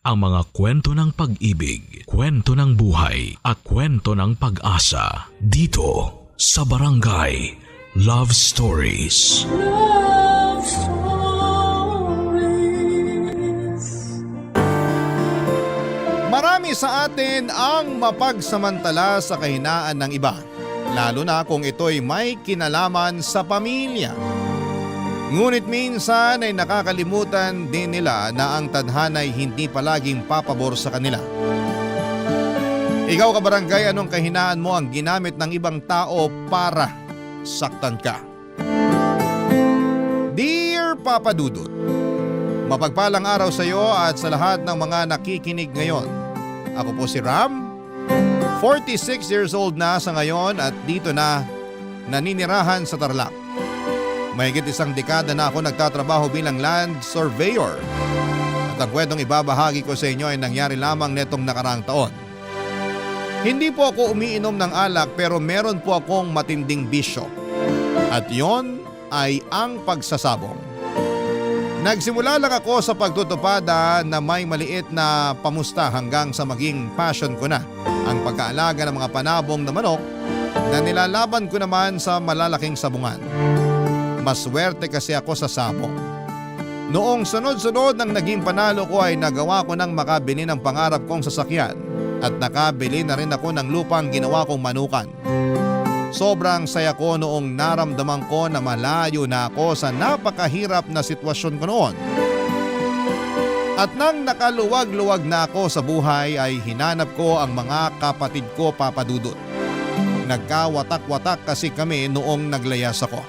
ang mga kwento ng pag-ibig, kwento ng buhay at kwento ng pag-asa dito sa Barangay Love Stories. Love Stories. Marami sa atin ang mapagsamantala sa kahinaan ng iba, lalo na kung ito'y may kinalaman sa pamilya. Ngunit minsan ay nakakalimutan din nila na ang tadhana'y hindi palaging papabor sa kanila. Ikaw kabarangay, anong kahinaan mo ang ginamit ng ibang tao para saktan ka? Dear Papa Dudut, mapagpalang araw sa iyo at sa lahat ng mga nakikinig ngayon. Ako po si Ram, 46 years old na sa ngayon at dito na naninirahan sa Tarlac. Mahigit isang dekada na ako nagtatrabaho bilang land surveyor. At ang kwentong ibabahagi ko sa inyo ay nangyari lamang netong nakaraang taon. Hindi po ako umiinom ng alak pero meron po akong matinding bisyo. At yon ay ang pagsasabong. Nagsimula lang ako sa pagtutupada na may maliit na pamusta hanggang sa maging passion ko na ang pagkaalaga ng mga panabong na manok na nilalaban ko naman sa malalaking sabungan. Maswerte kasi ako sa sabong. Noong sunod-sunod ng naging panalo ko ay nagawa ko ng makabili ng pangarap kong sasakyan at nakabili na rin ako ng lupang ginawa kong manukan. Sobrang saya ko noong naramdaman ko na malayo na ako sa napakahirap na sitwasyon ko noon. At nang nakaluwag-luwag na ako sa buhay ay hinanap ko ang mga kapatid ko, Papa Dudut. Nagkawatak-watak kasi kami noong naglayas ako.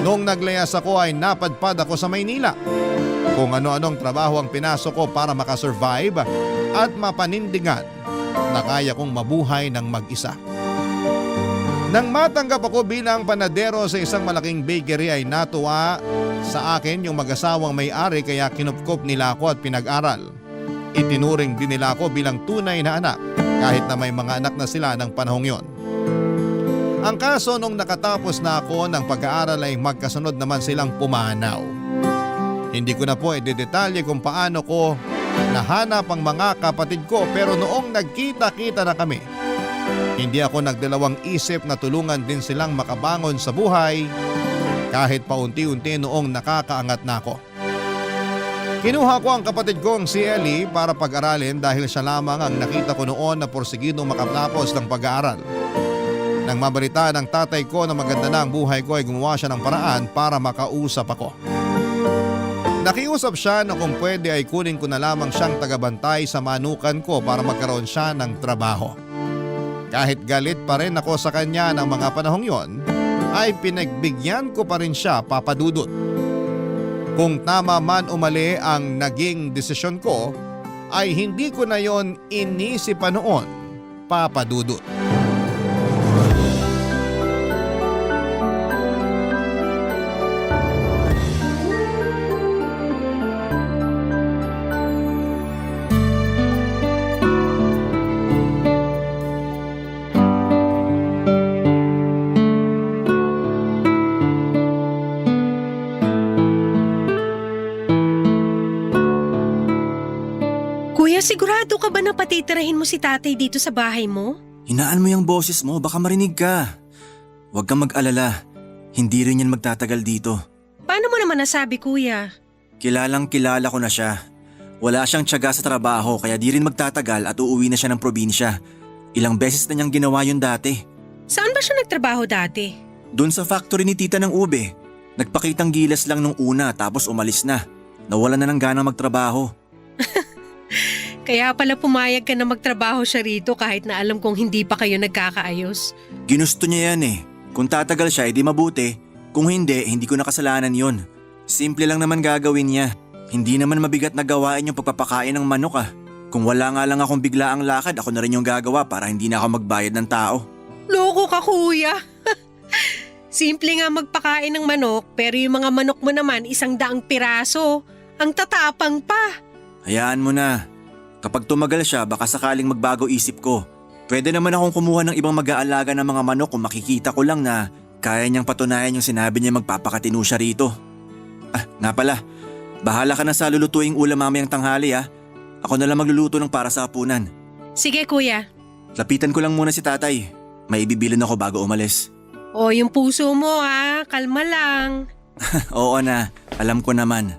Noong naglayas ako ay napadpad ako sa Maynila. Kung ano-anong trabaho ang pinasok ko para makasurvive at mapanindigan na kaya kong mabuhay ng mag-isa. Nang matanggap ako bilang panadero sa isang malaking bakery ay natuwa sa akin yung mag-asawang may-ari kaya kinupkop nila ako at pinag-aral. Itinuring din nila ako bilang tunay na anak kahit na may mga anak na sila ng panahong yon. Ang kaso nung nakatapos na ako ng pag-aaral ay magkasunod naman silang pumanaw. Hindi ko na po idedetalye kung paano ko nahanap ang mga kapatid ko pero noong nagkita-kita na kami, hindi ako nagdalawang isip na tulungan din silang makabangon sa buhay kahit paunti-unti noong nakakaangat na ako. Kinuha ko ang kapatid kong si Ellie para pag-aralin dahil siya lamang ang nakita ko noon na porsigidong makatapos ng pag-aaral. Nang mabalita ng tatay ko na maganda na ang buhay ko ay gumawa siya ng paraan para makausap ako. Nakiusap siya na kung pwede ay kunin ko na lamang siyang tagabantay sa manukan ko para magkaroon siya ng trabaho. Kahit galit pa rin ako sa kanya ng mga panahong yon, ay pinagbigyan ko pa rin siya, Papa Dudut. Kung tama man o mali ang naging desisyon ko, ay hindi ko na yon inisip pa noon, Papa Dudut. Kuya, sigurado ka ba na patitirahin mo si tatay dito sa bahay mo? Hinaan mo yung boses mo, baka marinig ka. Huwag kang mag-alala, hindi rin yan magtatagal dito. Paano mo naman nasabi, kuya? Kilalang kilala ko na siya. Wala siyang tiyaga sa trabaho kaya di rin magtatagal at uuwi na siya ng probinsya. Ilang beses na niyang ginawa yun dati. Saan ba siya nagtrabaho dati? Doon sa factory ni tita ng ube. Nagpakitang gilas lang nung una tapos umalis na. Nawalan na ng gana magtrabaho. Kaya pala pumayag ka na magtrabaho siya rito kahit na alam kong hindi pa kayo nagkakaayos. Ginusto niya yan eh. Kung tatagal siya, edi mabuti. Kung hindi, hindi ko nakasalanan yon. Simple lang naman gagawin niya. Hindi naman mabigat na gawain yung pagpapakain ng manok ah. Kung wala nga lang akong biglaang lakad, ako na rin yung gagawa para hindi na ako magbayad ng tao. Loko ka, kuya. Simple nga magpakain ng manok pero yung mga manok mo naman 100 piraso. Ang tatapang pa. Hayaan mo na. Kapag tumagal siya, baka sakaling magbago isip ko. Pwede naman akong kumuha ng ibang mag-aalaga ng mga manok kung makikita ko lang na kaya niyang patunayan yung sinabi niya magpapakatino siya rito. Ah, nga pala. Bahala ka na sa lulutuing ulam mamayang tanghali ah. Ako na lang magluluto ng para sa hapunan. Sige kuya. Lapitan ko lang muna si tatay. May ibibilin ako bago umalis. O yung puso mo kalma lang. Oo na, alam ko naman.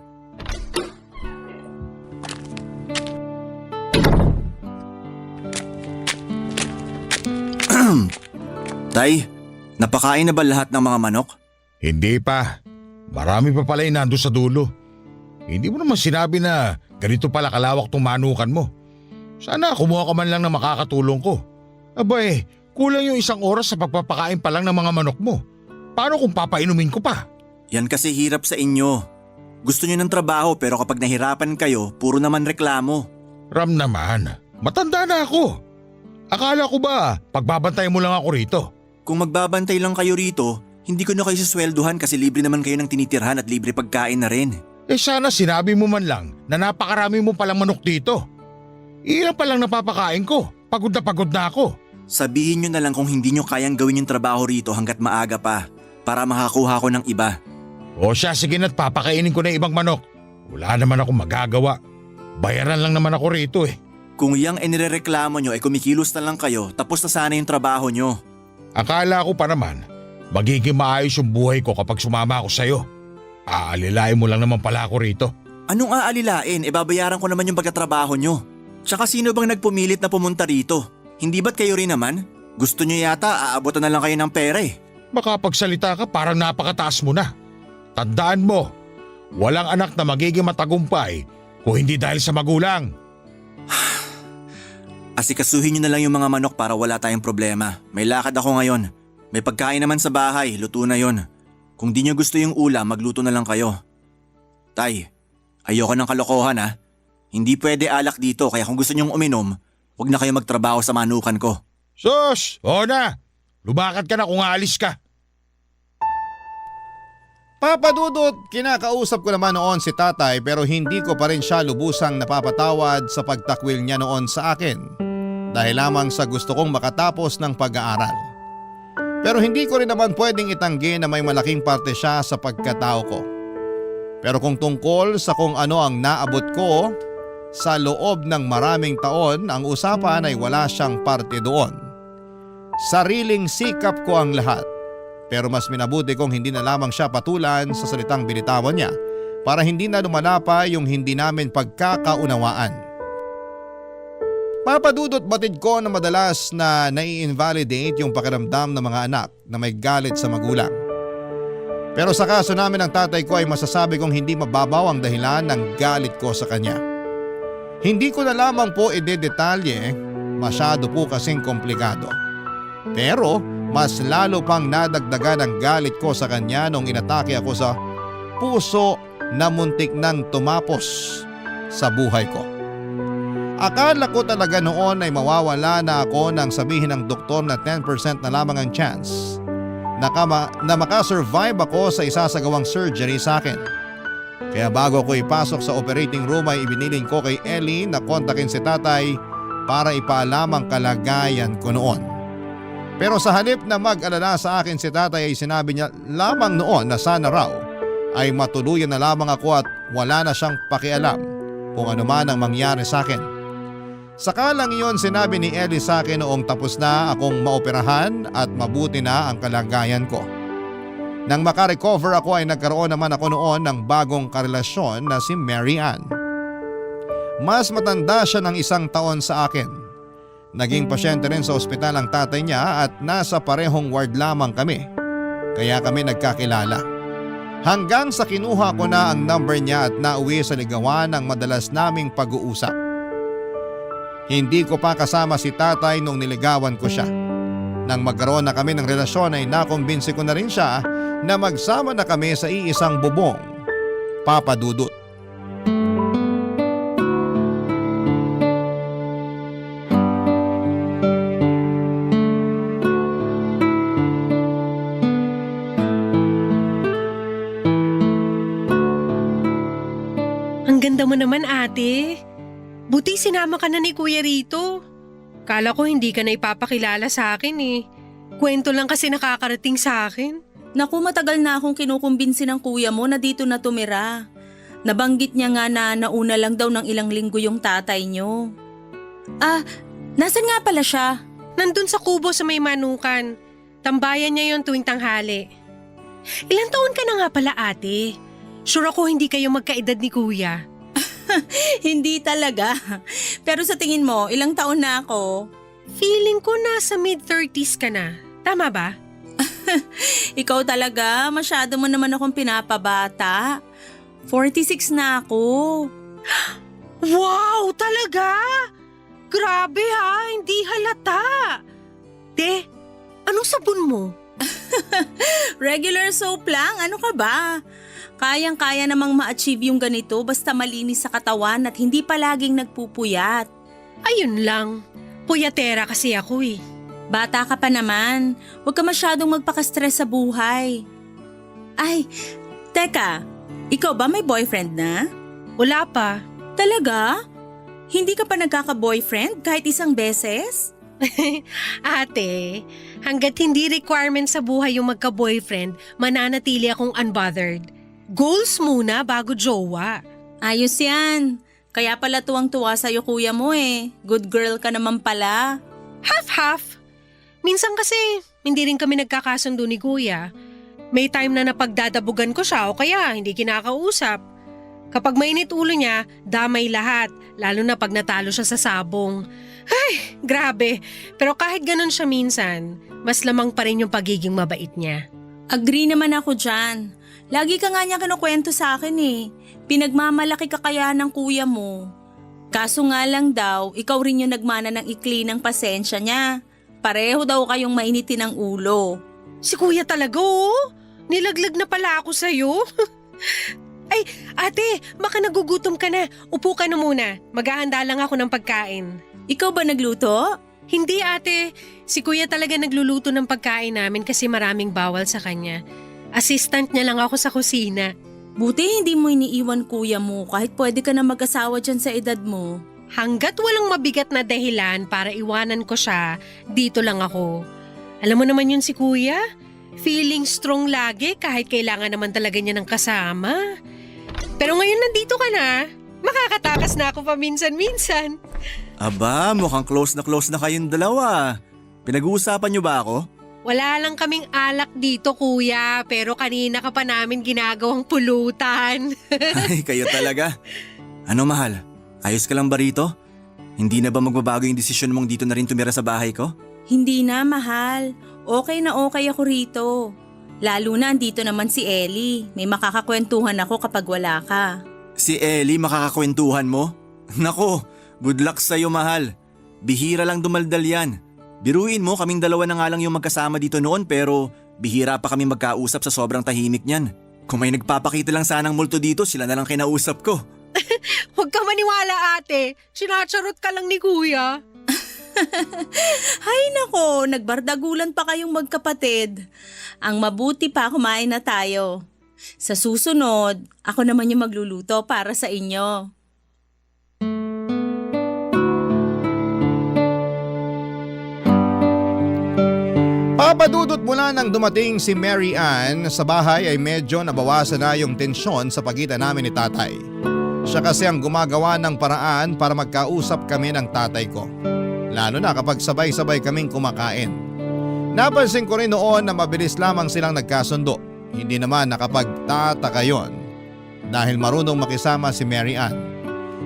Tay, napakain na ba lahat ng mga manok? Hindi pa. Marami pa pala yung nando sa dulo. Hindi mo naman sinabi na ganito pala kalawak tong manukan mo. Sana kumuha ka man lang na makakatulong ko. Abay, kulang yung 1 oras sa pagpapakain pa lang ng mga manok mo. Paano kung papainumin ko pa? Yan kasi hirap sa inyo. Gusto nyo ng trabaho pero kapag nahirapan kayo, puro naman reklamo. Ram naman, matanda na ako. Akala ko ba pagbabantay mo lang ako rito? Kung magbabantay lang kayo rito, hindi ko na kayo suswelduhan kasi libre naman kayo ng tinitirhan at libre pagkain na rin. Eh sana sinabi mo man lang na napakarami mo palang manok dito. Ilan pa lang napapakain ko. Pagod na ako. Sabihin nyo na lang kung hindi nyo kayang gawin yung trabaho rito hanggat maaga pa para makakuha ko ng iba. O siya, sige na't papakainin ko na ibang manok. Wala naman akong magagawa. Bayaran lang naman ako rito eh. Kung yang inirereklamo nyo ay kumikilos na lang kayo tapos na sana yung trabaho nyo. Akala ko pa naman, magiging maayos yung buhay ko kapag sumama ako sa'yo. Aalilain mo lang naman pala ako rito. Anong aalilain? E babayaran ko naman yung pagkatrabaho nyo. Tsaka sino bang nagpumilit na pumunta rito? Hindi ba't kayo rin naman? Gusto nyo yata aabotan na lang kayo ng pera eh. Makapagsalita ka parang napakataas mo na. Tandaan mo, walang anak na magiging matagumpay kung hindi dahil sa magulang. Asikasuhin nyo na lang yung mga manok para wala tayong problema. May lakad ako ngayon. May pagkain naman sa bahay, luto na yon. Kung di nyo gusto yung ulam, magluto na lang kayo. Tay, ayoko ng kalokohan ha. Hindi pwede alak dito kaya kung gusto nyong uminom, huwag na kayo magtrabaho sa manukan ko. Sus, o na, lumakad ka na kung aalis ka. Papa Dudut, kinakausap ko naman noon si tatay pero hindi ko pa rin siya lubusang napapatawad sa pagtakwil niya noon sa akin. Dahil lamang sa gusto kong makatapos ng pag-aaral. Pero hindi ko rin naman pwedeng itanggi na may malaking parte siya sa pagkatao ko. Pero kung tungkol sa kung ano ang naabot ko sa loob ng maraming taon, ang usapan ay wala siyang parte doon. Sariling sikap ko ang lahat. Pero mas minabuti kong hindi na lamang siya patulan sa salitang binitawan niya para hindi na lumalapa yung hindi namin pagkakaunawaan. Papadudot batid ko na madalas na nai-invalidate yung pakiramdam ng mga anak na may galit sa magulang. Pero sa kaso namin ng tatay ko ay masasabi kong hindi mababaw ang dahilan ng galit ko sa kanya. Hindi ko na lamang po idedetalye, masyado po kasing komplikado. Pero mas lalo pang nadagdagan ang galit ko sa kanya nung inatake ako sa puso na muntik nang tumapos sa buhay ko. Akala ko talaga noon ay mawawala na ako nang sabihin ng doktor na 10% na lamang ang chance na makasurvive ako sa isasagawang surgery sa akin. Kaya bago ko ipasok sa operating room ay ibiniling ko kay Ellie na kontakin si tatay para ipaalam ang kalagayan ko noon. Pero sa halip na mag-alala sa akin si tatay ay sinabi niya lamang noon na sana raw ay matuluyan na lamang ako at wala na siyang pakialam kung ano man ang mangyari sa akin. Saka lang iyon sinabi ni Ellie sa akin noong tapos na akong maoperahan at mabuti na ang kalagayan ko. Nang makarecover ako ay nagkaroon naman ako noon ng bagong karelasyon na si Mary Ann. Mas matanda siya ng 1 taon sa akin. Naging pasyente rin sa ospital ang tatay niya at nasa parehong ward lamang kami. Kaya kami nagkakilala. Hanggang sa kinuha ko na ang number niya at nauwi sa ligawan ng madalas naming pag-uusap. Hindi ko pa kasama si tatay nung niligawan ko siya. Nang magkaroon na kami ng relasyon ay nakumbinsi ko na rin siya na magsama na kami sa iisang bubong. Papa Dudut. Ang ganda mo naman ate. Buti sinama ka na ni kuya rito. Kala ko hindi ka na ipapakilala sa akin eh. Kwento lang kasi nakakarating sa akin. Naku, matagal na akong kinukumbinsi ng kuya mo na dito na tumira. Nabanggit niya nga na nauna lang daw ng ilang linggo yung tatay niyo. Nasan nga pala siya? Nandun sa kubo sa may manukan. Tambayan niya yon tuwing tanghali. Ilang taon ka na nga pala ate? Sure ako hindi kayo magkaedad ni kuya. Hindi talaga. Pero sa tingin mo, ilang taon na ako? Feeling ko nasa mid-30s ka na. Tama ba? Ikaw talaga, masyado mo naman akong pinapabata. 46 na ako. Wow! Talaga? Grabe ha! Hindi halata! Te, anong sabon mo? Regular soap lang, ano ka ba? Kayang-kaya namang ma-achieve yung ganito basta malinis sa katawan at hindi palaging nagpupuyat. Ayun lang. Puyatera kasi ako eh. Bata ka pa naman, huwag ka masyadong magpaka-stress sa buhay. Ay, teka, ikaw ba may boyfriend na? Wala pa. Talaga? Hindi ka pa nagkaka-boyfriend kahit isang beses? Ate, hanggat hindi requirement sa buhay yung magka-boyfriend, mananatili akong unbothered. Goals muna bago jowa. Ayos yan. Kaya pala tuwang-tuwa sa'yo kuya mo eh. Good girl ka naman pala. Half-half. Minsan kasi, hindi rin kami nagkakasundo ni kuya. May time na napagdadabugan ko siya o kaya hindi kinakausap. Kapag mainit ulo niya, damay lahat, lalo na pag natalo siya sa sabong. Ay, grabe. Pero kahit ganun siya minsan, mas lamang pa rin yung pagiging mabait niya. Agree naman ako dyan. Lagi ka nga niya kinukwento sa akin eh. Pinagmamalaki ka kaya ng kuya mo. Kaso nga lang daw, ikaw rin yung nagmana ng ikli ng pasensya niya. Pareho daw kayong mainitin ng ulo. Si kuya talaga oh. Nilaglag na pala ako sa'yo. Ay, ate, baka nagugutom ka na. Upo ka na muna. Maghahanda lang ako ng pagkain. Ikaw ba nagluto? Hindi ate, si kuya talaga nagluluto ng pagkain namin kasi maraming bawal sa kanya. Assistant niya lang ako sa kusina. Buti hindi mo iniiwan kuya mo kahit pwede ka na mag-asawa dyan sa edad mo. Hanggat walang mabigat na dahilan para iwanan ko siya, dito lang ako. Alam mo naman yun si kuya? Feeling strong lagi kahit kailangan naman talaga niya ng kasama. Pero ngayon nandito ka na, makakatakas na ako paminsan-minsan. Aba, mukhang close na kayong dalawa. Pinag-uusapan niyo ba ako? Wala lang kaming alak dito kuya, pero kanina ka pa namin ginagawang pulutan. Ay, kayo talaga. Ano mahal? Ayos ka lang ba rito? Hindi na ba magbabago yung desisyon mong dito na rin tumira sa bahay ko? Hindi na, mahal. Okay na okay ako rito. Lalo na andito naman si Ellie. May makakakwentuhan ako kapag wala ka. Si Ellie makakakwentuhan mo? Nako, good luck sa'yo mahal. Bihira lang dumaldal yan. Biruin mo, kaming dalawa na nga lang yung magkasama dito noon pero bihira pa kami magkausap sa sobrang tahimik niyan. Kung may nagpapakita lang sanang multo dito, sila na lang kinausap ko. Huwag ka maniwala ate, sinacharot ka lang ni kuya. Hay nako, nagbardagulan pa kayong magkapatid. Ang mabuti pa kumain na tayo. Sa susunod, ako naman yung magluluto para sa inyo. Papadudot mula nang dumating si Mary Ann sa bahay ay medyo nabawasan na yung tensyon sa pagitan namin ni tatay. Siya kasi ang gumagawa ng paraan para magkausap kami ng tatay ko. Lalo na kapag sabay-sabay kaming kumakain. Napansin ko rin noon na mabilis lamang silang nagkasundo. Hindi naman nakapagtataka yon dahil marunong makisama si Mary Ann.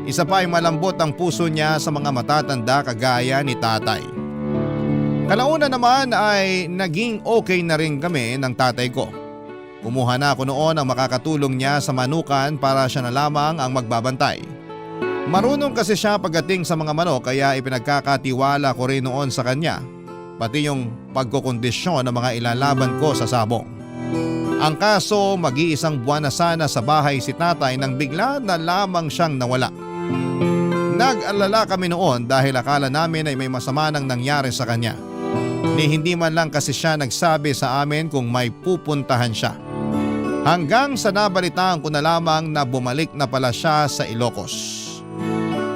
Isa pa ay malambot ang puso niya sa mga matatanda kagaya ni tatay. Kalauna naman ay naging okay na rin kami ng tatay ko. Kumuha na ako noon ang makakatulong niya sa manukan para siya na lamang ang magbabantay. Marunong kasi siya pagdating sa mga manok kaya ipinagkakatiwala ko rin noon sa kanya, pati yung pagkokondisyon ng mga ilalaban ko sa sabong. Ang kaso, mag-iisang buwan na sana sa bahay si tatay nang bigla na lamang siyang nawala. Nag-alala kami noon dahil akala namin ay may masama nang nangyari sa kanya. Ni hindi man lang kasi siya nagsabi sa amin kung may pupuntahan siya. Hanggang sa nabalitaan ko na lamang na bumalik na pala siya sa Ilocos.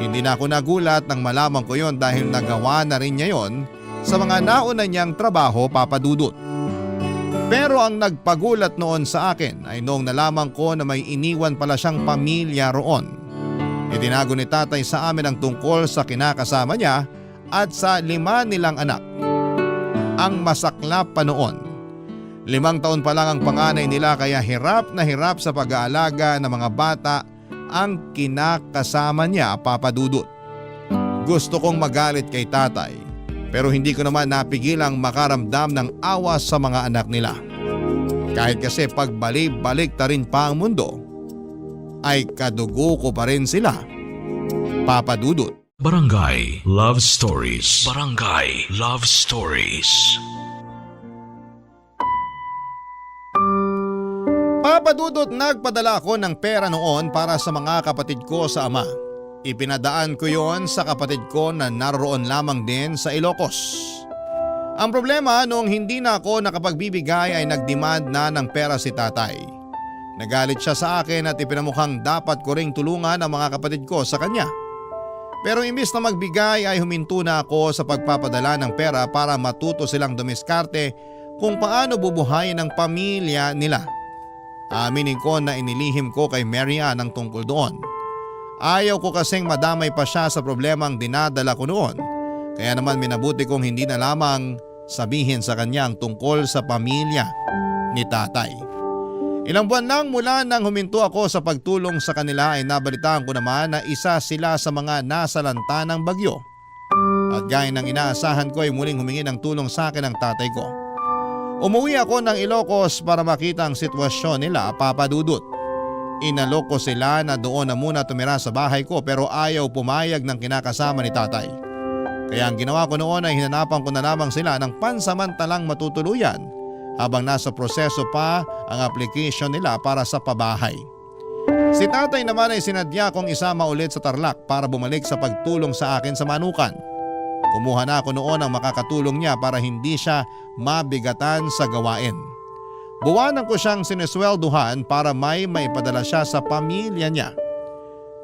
Hindi na ako nagulat nang malaman ko yon dahil nagawa na rin niya yon sa mga nauna niyang trabaho, papadudot. Pero ang nagpagulat noon sa akin ay noong nalaman ko na may iniwan pala siyang pamilya roon. Itinago ni tatay sa amin ang tungkol sa kinakasama niya at sa 5 nilang anak. Ang masaklap pa noon, 5 taon pa lang ang panganay nila kaya hirap na hirap sa pag-aalaga ng mga bata ang kinakasama niya, Papa Dudut. Gusto kong magalit kay tatay pero hindi ko naman napigilang makaramdam ng awa sa mga anak nila. Kahit kasi pagbalik-balik ta rin pa ang mundo, ay kadugo ko pa rin sila, Papa Dudut. Barangay Love Stories. Barangay Love Stories. Papa Dudut, nagpadala ako ng pera noon para sa mga kapatid ko sa ama. Ipinadaan ko yon sa kapatid ko na naroon lamang din sa Ilocos. Ang problema noong hindi na ako nakapagbibigay ay nagdemand na ng pera si tatay. Nagalit siya sa akin at ipinamukhang dapat ko ring tulungan ang mga kapatid ko sa kanya. Pero imbis na magbigay ay huminto na ako sa pagpapadala ng pera para matuto silang dumiskarte kung paano bubuhayin ang pamilya nila. Aminin ko na inilihim ko kay Mary Ann ang tungkol doon. Ayaw ko kasing madamay pa siya sa problemang dinadala ko noon. Kaya naman minabuti kong hindi na lamang sabihin sa kanya ang tungkol sa pamilya ni tatay. Ilang buwan lang mula nang huminto ako sa pagtulong sa kanila ay nabalitaan ko naman na isa sila sa mga nasalanta ng bagyo. At gaya ng inaasahan ko ay muling humingi ng tulong sa akin ang tatay ko. Umuwi ako ng Ilocos para makita ang sitwasyon nila, Papa Dudut. Inalok ko sila na doon na muna tumira sa bahay ko pero ayaw pumayag ng kinakasama ni tatay. Kaya ang ginawa ko noon ay hinanapan ko na lamang sila ng pansamantalang matutuluyan habang nasa proseso pa ang application nila para sa pabahay. Si tatay naman ay sinadya kong isama ulit sa Tarlac para bumalik sa pagtulong sa akin sa Manukan. Kumuha na ako noon ang makakatulong niya para hindi siya mabigatan sa gawain. Buwanan ko siyang sineswelduhan para may maipadala siya sa pamilya niya.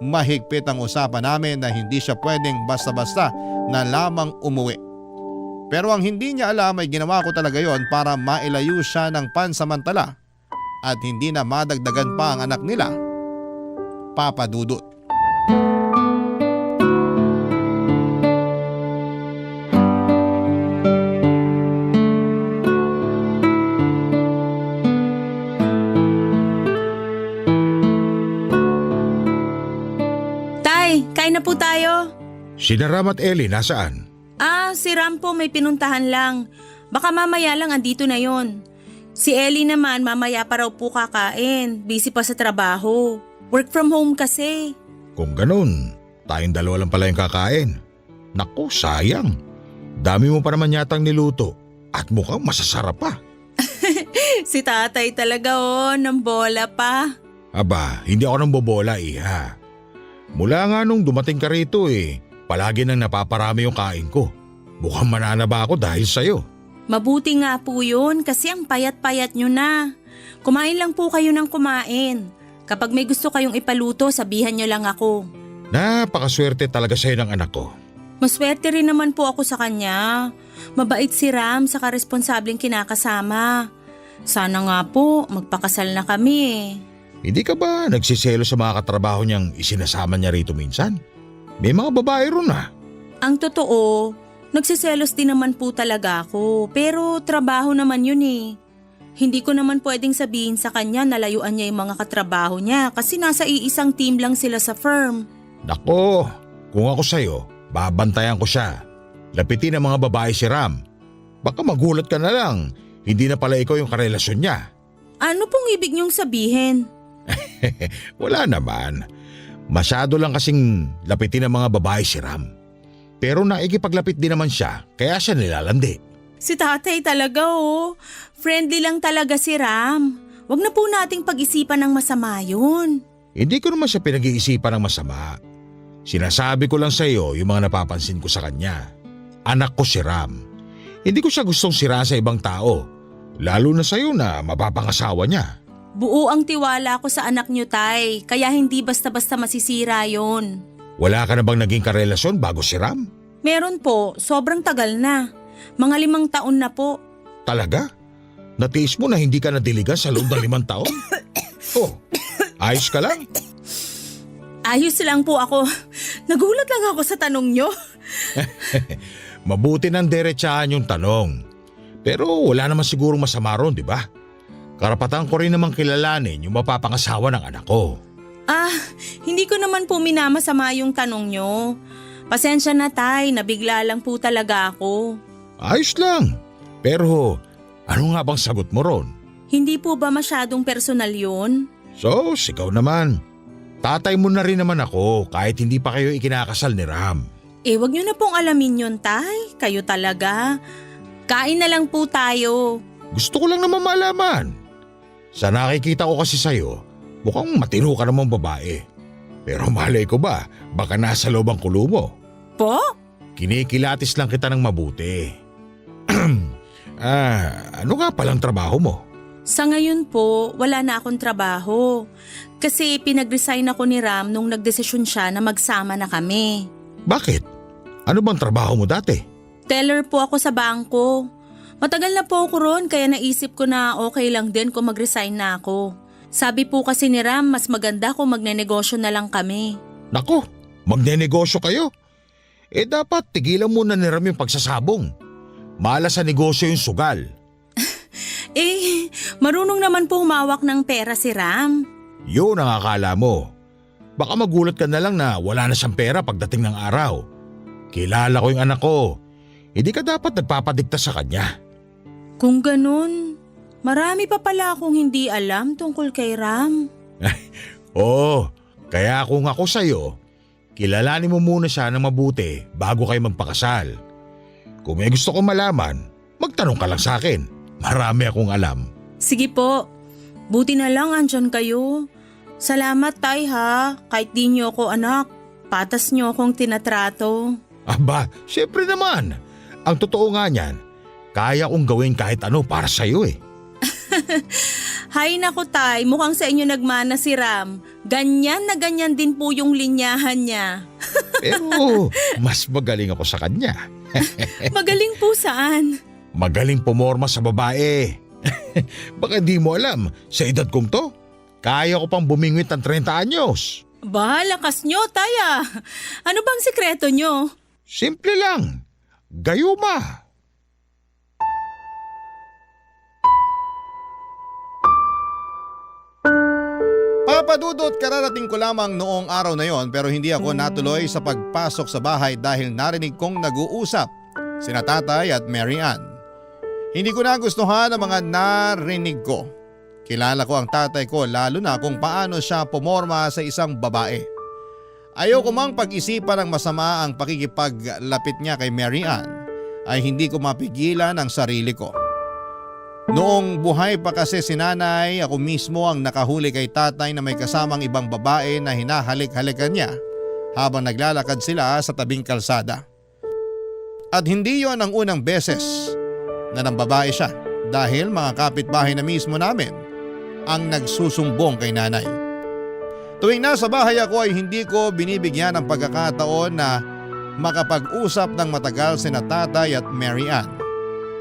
Mahigpit ang usapan namin na hindi siya pwedeng basta-basta na lamang umuwi. Pero ang hindi niya alam ay ginawa ko talaga yon para mailayo siya ng pansamantala at hindi na madagdagan pa ang anak nila, Papa Dudut. Kain na po tayo. Si Ram at Ellie nasaan? Si Ram po may pinuntahan lang. Baka mamaya lang andito na yon. Si Ellie naman mamaya pa raw po kakain. Busy pa sa trabaho. Work from home kasi. Kung ganun, tayong dalawa lang pala yung kakain. Naku, sayang. Dami mo pa naman yatang niluto at mukhang masasarap pa. Si tatay talaga ng bola pa. Aba, hindi ako nang bobola, iha. Mula nga nung dumating ka rito palagi nang napaparami yung kain ko. Mukhang mananaba ako dahil sa'yo. Mabuti nga po yun kasi ang payat-payat nyo na. Kumain lang po kayo ng kumain. Kapag may gusto kayong ipaluto, sabihan nyo lang ako. Napakaswerte talaga sa'yo ng anak ko. Maswerte rin naman po ako sa kanya. Mabait si Ram sa responsabling kinakasama. Sana nga po magpakasal na kami. Hindi ka ba nagsiselo sa mga katrabaho niyang isinasama niya rito minsan? May mga babae ron Ang totoo, nagsiselos din naman po talaga ako. Pero trabaho naman yun Hindi ko naman pwedeng sabihin sa kanya na layuan niya yung mga katrabaho niya kasi nasa iisang team lang sila sa firm. Nako, kung ako sa'yo, babantayan ko siya. Lapitin ang mga babae si Ram. Baka magulat ka na lang, hindi na pala ikaw yung karelasyon niya. Ano pong ibig niyong sabihin? Wala naman. Masyado lang kasing lapitin ang mga babae si Ram. Pero naikipaglapit din naman siya, kaya siya nilalandi. Si tatay talaga Friendly lang talaga si Ram. Wag na po nating pag-isipan ng masama yun. Hindi ko naman siya pinag-iisipan ng masama. Sinasabi ko lang sa iyo yung mga napapansin ko sa kanya. Anak ko si Ram. Hindi ko siya gustong sira sa ibang tao. Lalo na sa iyo na mapapangasawa niya. Buo ang tiwala ko sa anak niyo, tay. Kaya hindi basta-basta masisira yon. Wala ka na bang naging karelasyon bago si Ram? Meron po, sobrang tagal na. Mga 5 taon na po. Talaga? Natiis mo na hindi ka nadiligan sa loob ng 5 taon? Oh, ayos ka lang? Ayos lang po ako. Nagulat lang ako sa tanong nyo. Mabuti nang diretsahan yung tanong. Pero wala naman sigurong masama ron, di ba? Karapatan ko rin namang kilalanin yung mapapangasawa ng anak ko. Hindi ko naman po minamasama yung tanong nyo. Pasensya na tay, nabigla lang po talaga ako. Ayos lang. Pero ano nga bang sagot mo ron? Hindi po ba masyadong personal yun? So, ikaw naman. Tatay mo na rin naman ako kahit hindi pa kayo ikinakasal ni Ram. Wag nyo na pong alamin yun tay. Kayo talaga. Kain na lang po tayo. Gusto ko lang naman malaman. Sa nakikita ko kasi sa'yo, mukhang matino ka namang babae. Pero malay ko ba, baka nasa loob ang kulo mo. Po? Kinikilatis lang kita ng mabuti. Ano nga palang trabaho mo? Sa ngayon po, wala na akong trabaho. Kasi pinag-resign ako ni Ram nung nagdesisyon siya na magsama na kami. Bakit? Ano bang trabaho mo dati? Teller po ako sa bangko. Matagal na po ako ron kaya naisip ko na okay lang din kung mag-resign na ako. Sabi po kasi ni Ram mas maganda kung magnenegosyo na lang kami. Nako, magnenegosyo kayo? Dapat tigilan muna ni Ram yung pagsasabong. Malas sa negosyo yung sugal. Marunong naman po humawak ng pera si Ram. Yun ang akala mo. Baka magulat ka na lang na wala na siyang pera pagdating ng araw. Kilala ko yung anak ko. Hindi ka dapat nagpapadikta sa kanya. Kung ganun, marami pa pala akong hindi alam tungkol kay Ram. Oo, kaya kung ako sa'yo, kilalanin mo muna siya ng mabuti bago kayo magpakasal. Kung may gusto kong malaman, magtanong ka lang sa akin. Marami akong alam. Sige po, buti na lang andyan kayo. Salamat tay ha, kahit di niyo ako anak, patas niyo akong tinatrato. Aba, syempre naman. Ang totoo nga niyan, kaya kong gawin kahit ano para sa'yo eh. Hay nako tay, mukhang sa inyo nagmana si Ram. Ganyan na ganyan din po yung linyahan niya. Pero mas magaling ako sa kanya. Magaling po saan? Magaling pumorma sa babae. Baka di mo alam, sa edad kong to, kaya ko pang bumingwit ng 30 anyos. Ba, lakas nyo taya. Ano bang sikreto nyo? Simple lang, gayuma. Papadudot, kararating ko lamang noong araw na yon pero hindi ako natuloy sa pagpasok sa bahay dahil narinig kong nag-uusap sina Tatay at Mary Ann. Hindi ko nagustuhan ang mga narinig ko. Kilala ko ang tatay ko lalo na kung paano siya pumorma sa isang babae. Ayaw ko mang pag-isipan ng masama ang pakikipaglapit niya kay Mary Ann ay hindi ko mapigilan ang sarili ko. Noong buhay pa kasi si nanay, ako mismo ang nakahuli kay tatay na may kasamang ibang babae na hinahalik-halikan niya habang naglalakad sila sa tabing kalsada. At hindi yon ang unang beses na nang babae siya dahil mga kapitbahay na mismo namin ang nagsusumbong kay nanay. Tuwing nasa bahay ako ay hindi ko binibigyan ng pagkakataon na makapag-usap ng matagal sina Tatay at Mary Ann.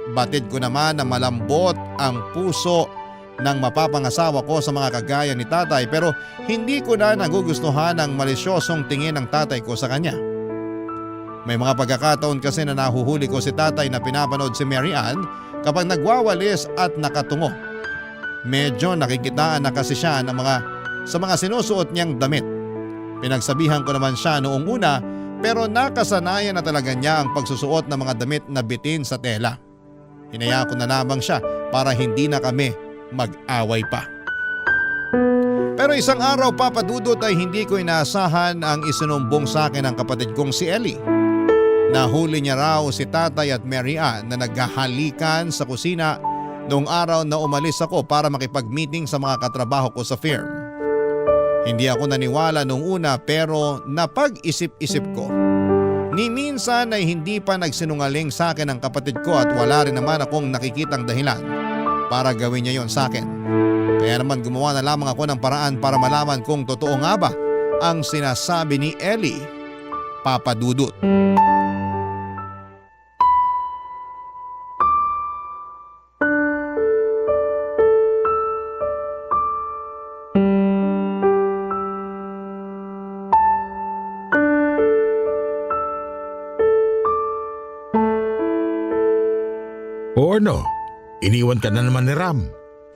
Batid ko naman na malambot ang puso ng mapapangasawa ko sa mga kagaya ni tatay pero hindi ko na nagugustuhan ang malisyosong tingin ng tatay ko sa kanya. May mga pagkakataon kasi na nahuhuli ko si tatay na pinapanood si Mary Ann kapag nagwawalis at nakatungo. Medyo nakikitaan na kasi siya sa mga sinusuot niyang damit. Pinagsabihan ko naman siya noong una pero nakasanayan na talaga niya ang pagsusuot ng mga damit na bitin sa tela. Hinayaan ko na lamang siya para hindi na kami mag-away pa. Pero isang araw papadudot ay hindi ko inaasahan ang isinumbong sa akin ng kapatid kong si Ellie. Nahuli niya raw si Tatay at Mary Ann na naghahalikan sa kusina noong araw na umalis ako para makipag-meeting sa mga katrabaho ko sa firm. Hindi ako naniwala noong una pero napag-isip-isip ko. Ni minsan ay hindi pa nagsinungaling sa akin ang kapatid ko at wala rin naman akong nakikitang dahilan para gawin niya yon sa akin. Kaya naman gumawa na lamang ako ng paraan para malaman kung totoo nga ba ang sinasabi ni Ellie, papadudot. O ano, iniwan ka na naman ni Ram.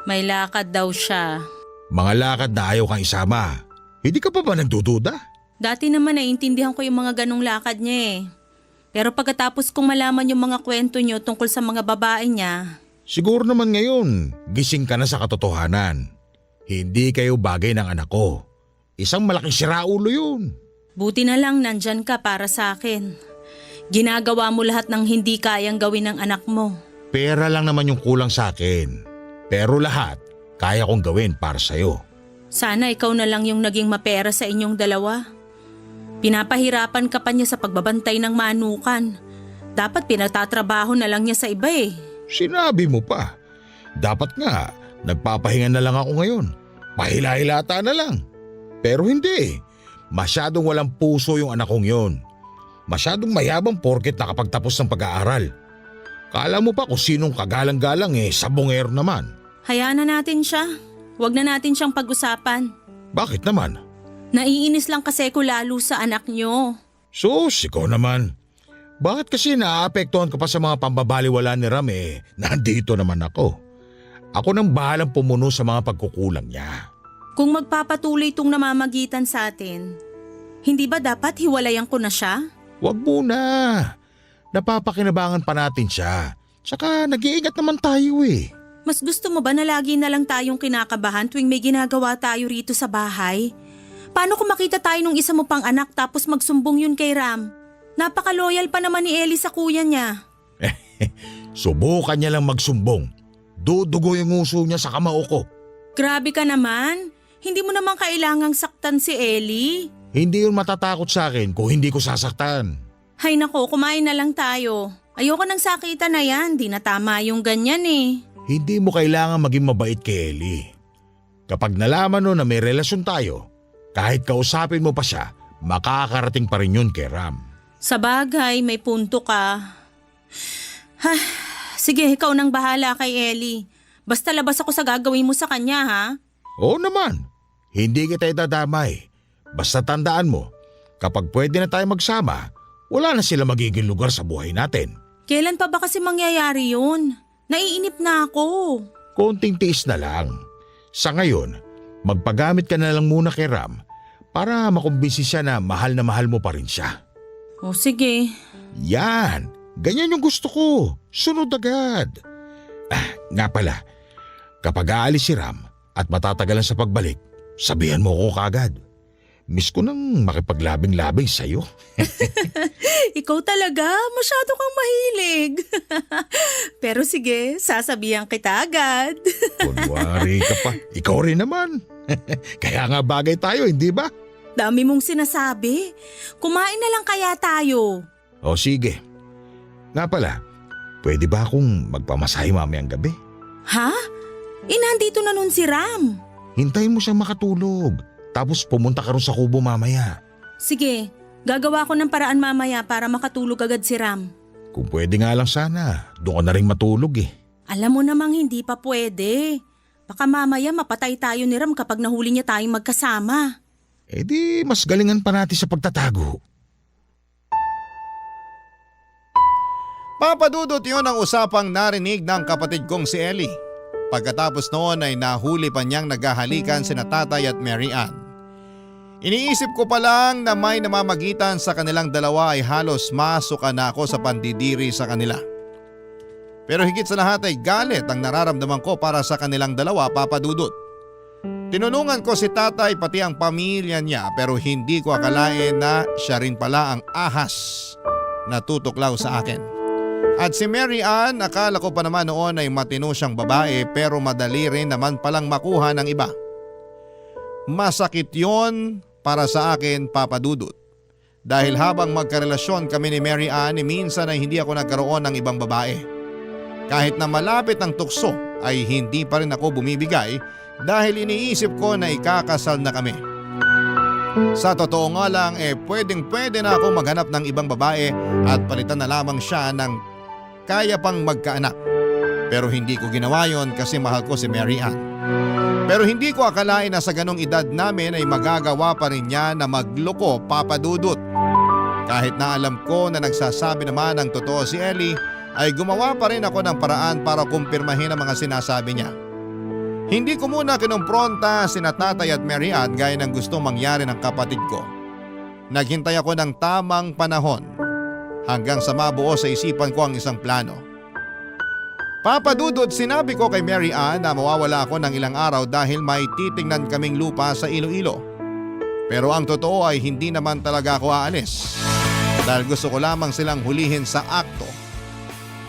May lakad daw siya. Mga lakad na ayaw kang isama. Hindi ka pa ba nagdududa? Dati naman naiintindihan ko yung mga ganong lakad niya eh. Pero pagkatapos kong malaman yung mga kwento niyo tungkol sa mga babae niya, Siguro naman ngayon, gising ka na sa katotohanan. Hindi kayo bagay ng anak ko. Isang malaking siraulo yun. buti na lang nandyan ka para sa akin. Ginagawa mo lahat ng hindi kayang gawin ng anak mo. Pera lang naman yung kulang sa akin. Pero lahat, kaya kong gawin para sa'yo. Sana ikaw na lang yung naging mapera sa inyong dalawa. Pinapahirapan ka pa niya sa pagbabantay ng manukan. Dapat pinagtatrabaho na lang niya sa iba eh. Sinabi mo pa. Dapat nga, nagpapahinga na lang ako ngayon. Pahila-hilata na lang. Pero hindi. Masyadong walang puso yung anak kong yon. Masyadong mayabang porket nakapagtapos ng pag-aaral. Kala mo pa kung sinong kagalang-galang sabongero naman. Hayaan na natin siya. Huwag na natin siyang pag-usapan. Bakit naman? Naiinis lang kasi ko lalo sa anak niyo. Sus, ikaw naman. Bakit kasi naaapektuhan ka pa sa mga pambabaliwala ni Ram nandito naman ako. Ako nang bahalang pumuno sa mga pagkukulang niya. Kung magpapatuloy itong namamagitan sa atin, hindi ba dapat hiwalayan ko na siya? Huwag muna. Napapakinabangan pa natin siya. Tsaka nag-iingat naman tayo Mas gusto mo ba na lagi na lang tayong kinakabahan tuwing may ginagawa tayo rito sa bahay? Paano kung makita tayo nung isa mo pang anak tapos magsumbong yun kay Ram? Napaka-loyal pa naman ni Ellie sa kuya niya. Subukan niya lang magsumbong. Dudugo yung uso niya sa kamao ko. Grabe ka naman. Hindi mo naman kailangang saktan si Ellie. Hindi yun matatakot sa akin kung hindi ko sasaktan. Hay nako, kumain na lang tayo. Ayoko nang sakitan na yan. Di na tama yung ganyan eh. Hindi mo kailangan maging mabait kay Ellie. Kapag nalaman no na may relasyon tayo, kahit kausapin mo pa siya, makakarating pa rin yun kay Ram. Sa bagay, may punto ka. Sige, ikaw nang bahala kay Ellie. Basta labas ako sa gagawin mo sa kanya ha. Oo naman, hindi kita itadamay. Basta tandaan mo, kapag pwede na tayo magsama, wala na sila magiging lugar sa buhay natin. Kailan pa ba kasi mangyayari yun? Naiinip na ako. Konting tiis na lang. Sa ngayon, magpagamit ka na lang muna kay Ram para makumbinsi siya na mahal mo pa rin siya. O sige. Yan, ganyan yung gusto ko. Sunod agad. Nga pala, kapag aalis si Ram at matatagalan sa pagbalik, sabihan mo ko kagad. Miss ko nang makipaglabing-labing sa'yo. Ikaw talaga, masyado kang mahilig. Pero sige, sasabihan kita agad. Kunwari ka pa, ikaw rin naman. Kaya nga bagay tayo, hindi ba? Dami mong sinasabi. Kumain na lang kaya tayo. O sige. Nga pala, pwede ba akong magpamasahe mamayang gabi? Ha? Nandito na nun si Ram. Hintayin mo siyang makatulog. Tapos pumunta ka rin sa kubo mamaya. Sige, gagawa ko ng paraan mamaya para makatulog agad si Ram. Kung pwede nga lang sana, doon ka na rin matulog Alam mo namang hindi pa pwede. Baka mamaya mapatay tayo ni Ram kapag nahuli niya tayong magkasama. Di mas galingan pa natin sa pagtatago. Papadudot yun ang usapang narinig ng kapatid kong si Ellie. Pagkatapos noon ay nahuli pa niyang naghahalikan sina Tatay at Mary Ann. Iniisip ko pa lang na may namamagitan sa kanilang dalawa ay halos masuka na ako sa pandidiri sa kanila. Pero higit sa lahat ay galit ang nararamdaman ko para sa kanilang dalawa, Papadudot. Tinulungan ko si Tatay pati ang pamilya niya pero hindi ko akalain na siya rin pala ang ahas na tutuklaw sa akin. At si Mary Ann, akala ko pa naman noon ay matino siyang babae pero madali rin naman palang makuha ng iba. Masakit yon para sa akin, Papadudot. Dahil habang magkarelasyon kami ni Mary Ann, minsan ay hindi ako nagkaroon ng ibang babae. Kahit na malapit ang tukso ay hindi pa rin ako bumibigay dahil iniisip ko na ikakasal na kami. Sa totoo nga lang pwedeng-pwede na ako maghanap ng ibang babae at palitan na lamang siya ng kaya pang magkaanak. Pero hindi ko ginawa yon kasi mahal ko si Mary Ann. Pero hindi ko akalain na sa ganong edad namin ay magagawa pa rin niya na magloko, Papadudot. Kahit na alam ko na nagsasabi naman ng totoo si Ellie, ay gumawa pa rin ako ng paraan para kumpirmahin ang mga sinasabi niya. Hindi ko muna kinumpronta sina Tatay at Mary Ann gaya ng gustong mangyari ng kapatid ko. Naghintay ako ng tamang panahon hanggang sa mabuo sa isipan ko ang isang plano. Papa Dudut, sinabi ko kay Mary Ann na mawawala ako ng ilang araw dahil may titingnan kaming lupa sa Iloilo. Pero ang totoo ay hindi naman talaga ako aalis dahil gusto ko lamang silang hulihin sa akto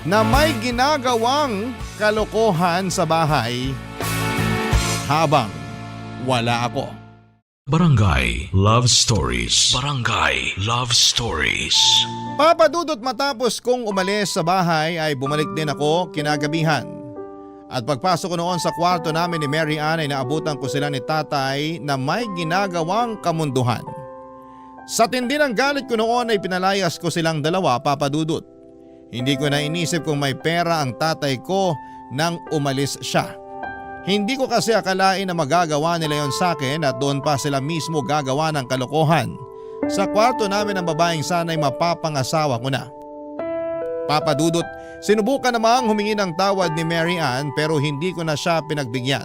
na may ginagawang kalokohan sa bahay habang wala ako. Barangay Love Stories. Barangay Love Stories. Papa Dudut, matapos kong umalis sa bahay ay bumalik din ako kinagabihan. At pagpasok ko noon sa kwarto namin ni Mary Ann ay naabutan ko sila ni Tatay na may ginagawang kamunduhan. Sa tindi ng galit ko noon ay pinalayas ko silang dalawa, Papa Dudut. Hindi ko na inisip kung may pera ang tatay ko nang umalis siya. Hindi ko kasi akalain na magagawa nila yon sa akin at doon pa sila mismo gagawa ng kalokohan sa kwarto namin ng babaeng sana'y mapapangasawa ko na. Papa Dudut, sinubukan namang humingi ng tawad ni Mary Ann pero hindi ko na siya pinagbigyan.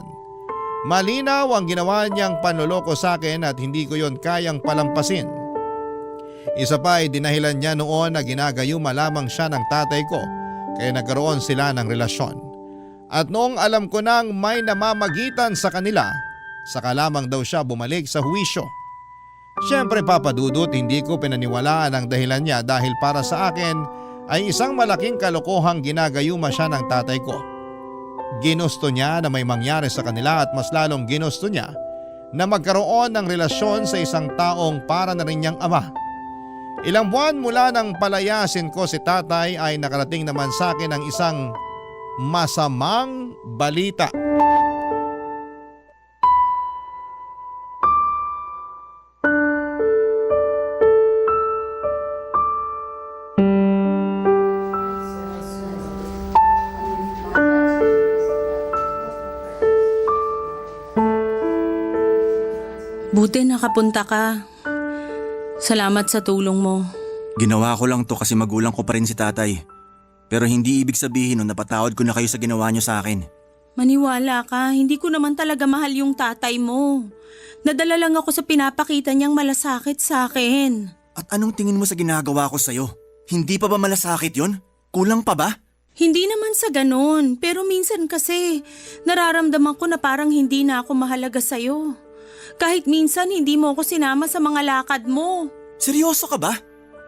Malinaw ang ginawa niyang panloloko sa akin at hindi ko yon kayang palampasin. Isa pa ay dinahilan niya noon na ginagayuma lamang siya ng tatay ko kaya nagkaroon sila ng relasyon. At noong alam ko nang may namamagitan sa kanila, saka lamang daw siya bumalik sa huwisyo. Siyempre Papa Dudut, hindi ko pinaniwalaan ang dahilan niya dahil para sa akin ay isang malaking kalokohang ginagayuma siya ng tatay ko. Ginusto niya na may mangyari sa kanila at mas lalong ginusto niya na magkaroon ng relasyon sa isang taong para na rin niyang ama. Ilang buwan mula nang palayasin ko si tatay ay nakarating naman sa akin ang isang masamang balita. Buti nakapunta ka. Salamat sa tulong mo. Ginawa ko lang to kasi magulang ko pa rin si tatay. Pero hindi ibig sabihin nun napatawad ko na kayo sa ginawa niyo sa akin. Maniwala ka, hindi ko naman talaga mahal yung tatay mo. Nadala lang ako sa pinapakita niyang malasakit sa akin. At anong tingin mo sa ginagawa ko sa'yo? Hindi pa ba malasakit yon? Kulang pa ba? Hindi naman sa ganun, pero minsan kasi nararamdaman ko na parang hindi na ako mahalaga sa'yo. Kahit minsan hindi mo ako sinama sa mga lakad mo. Seryoso ka ba?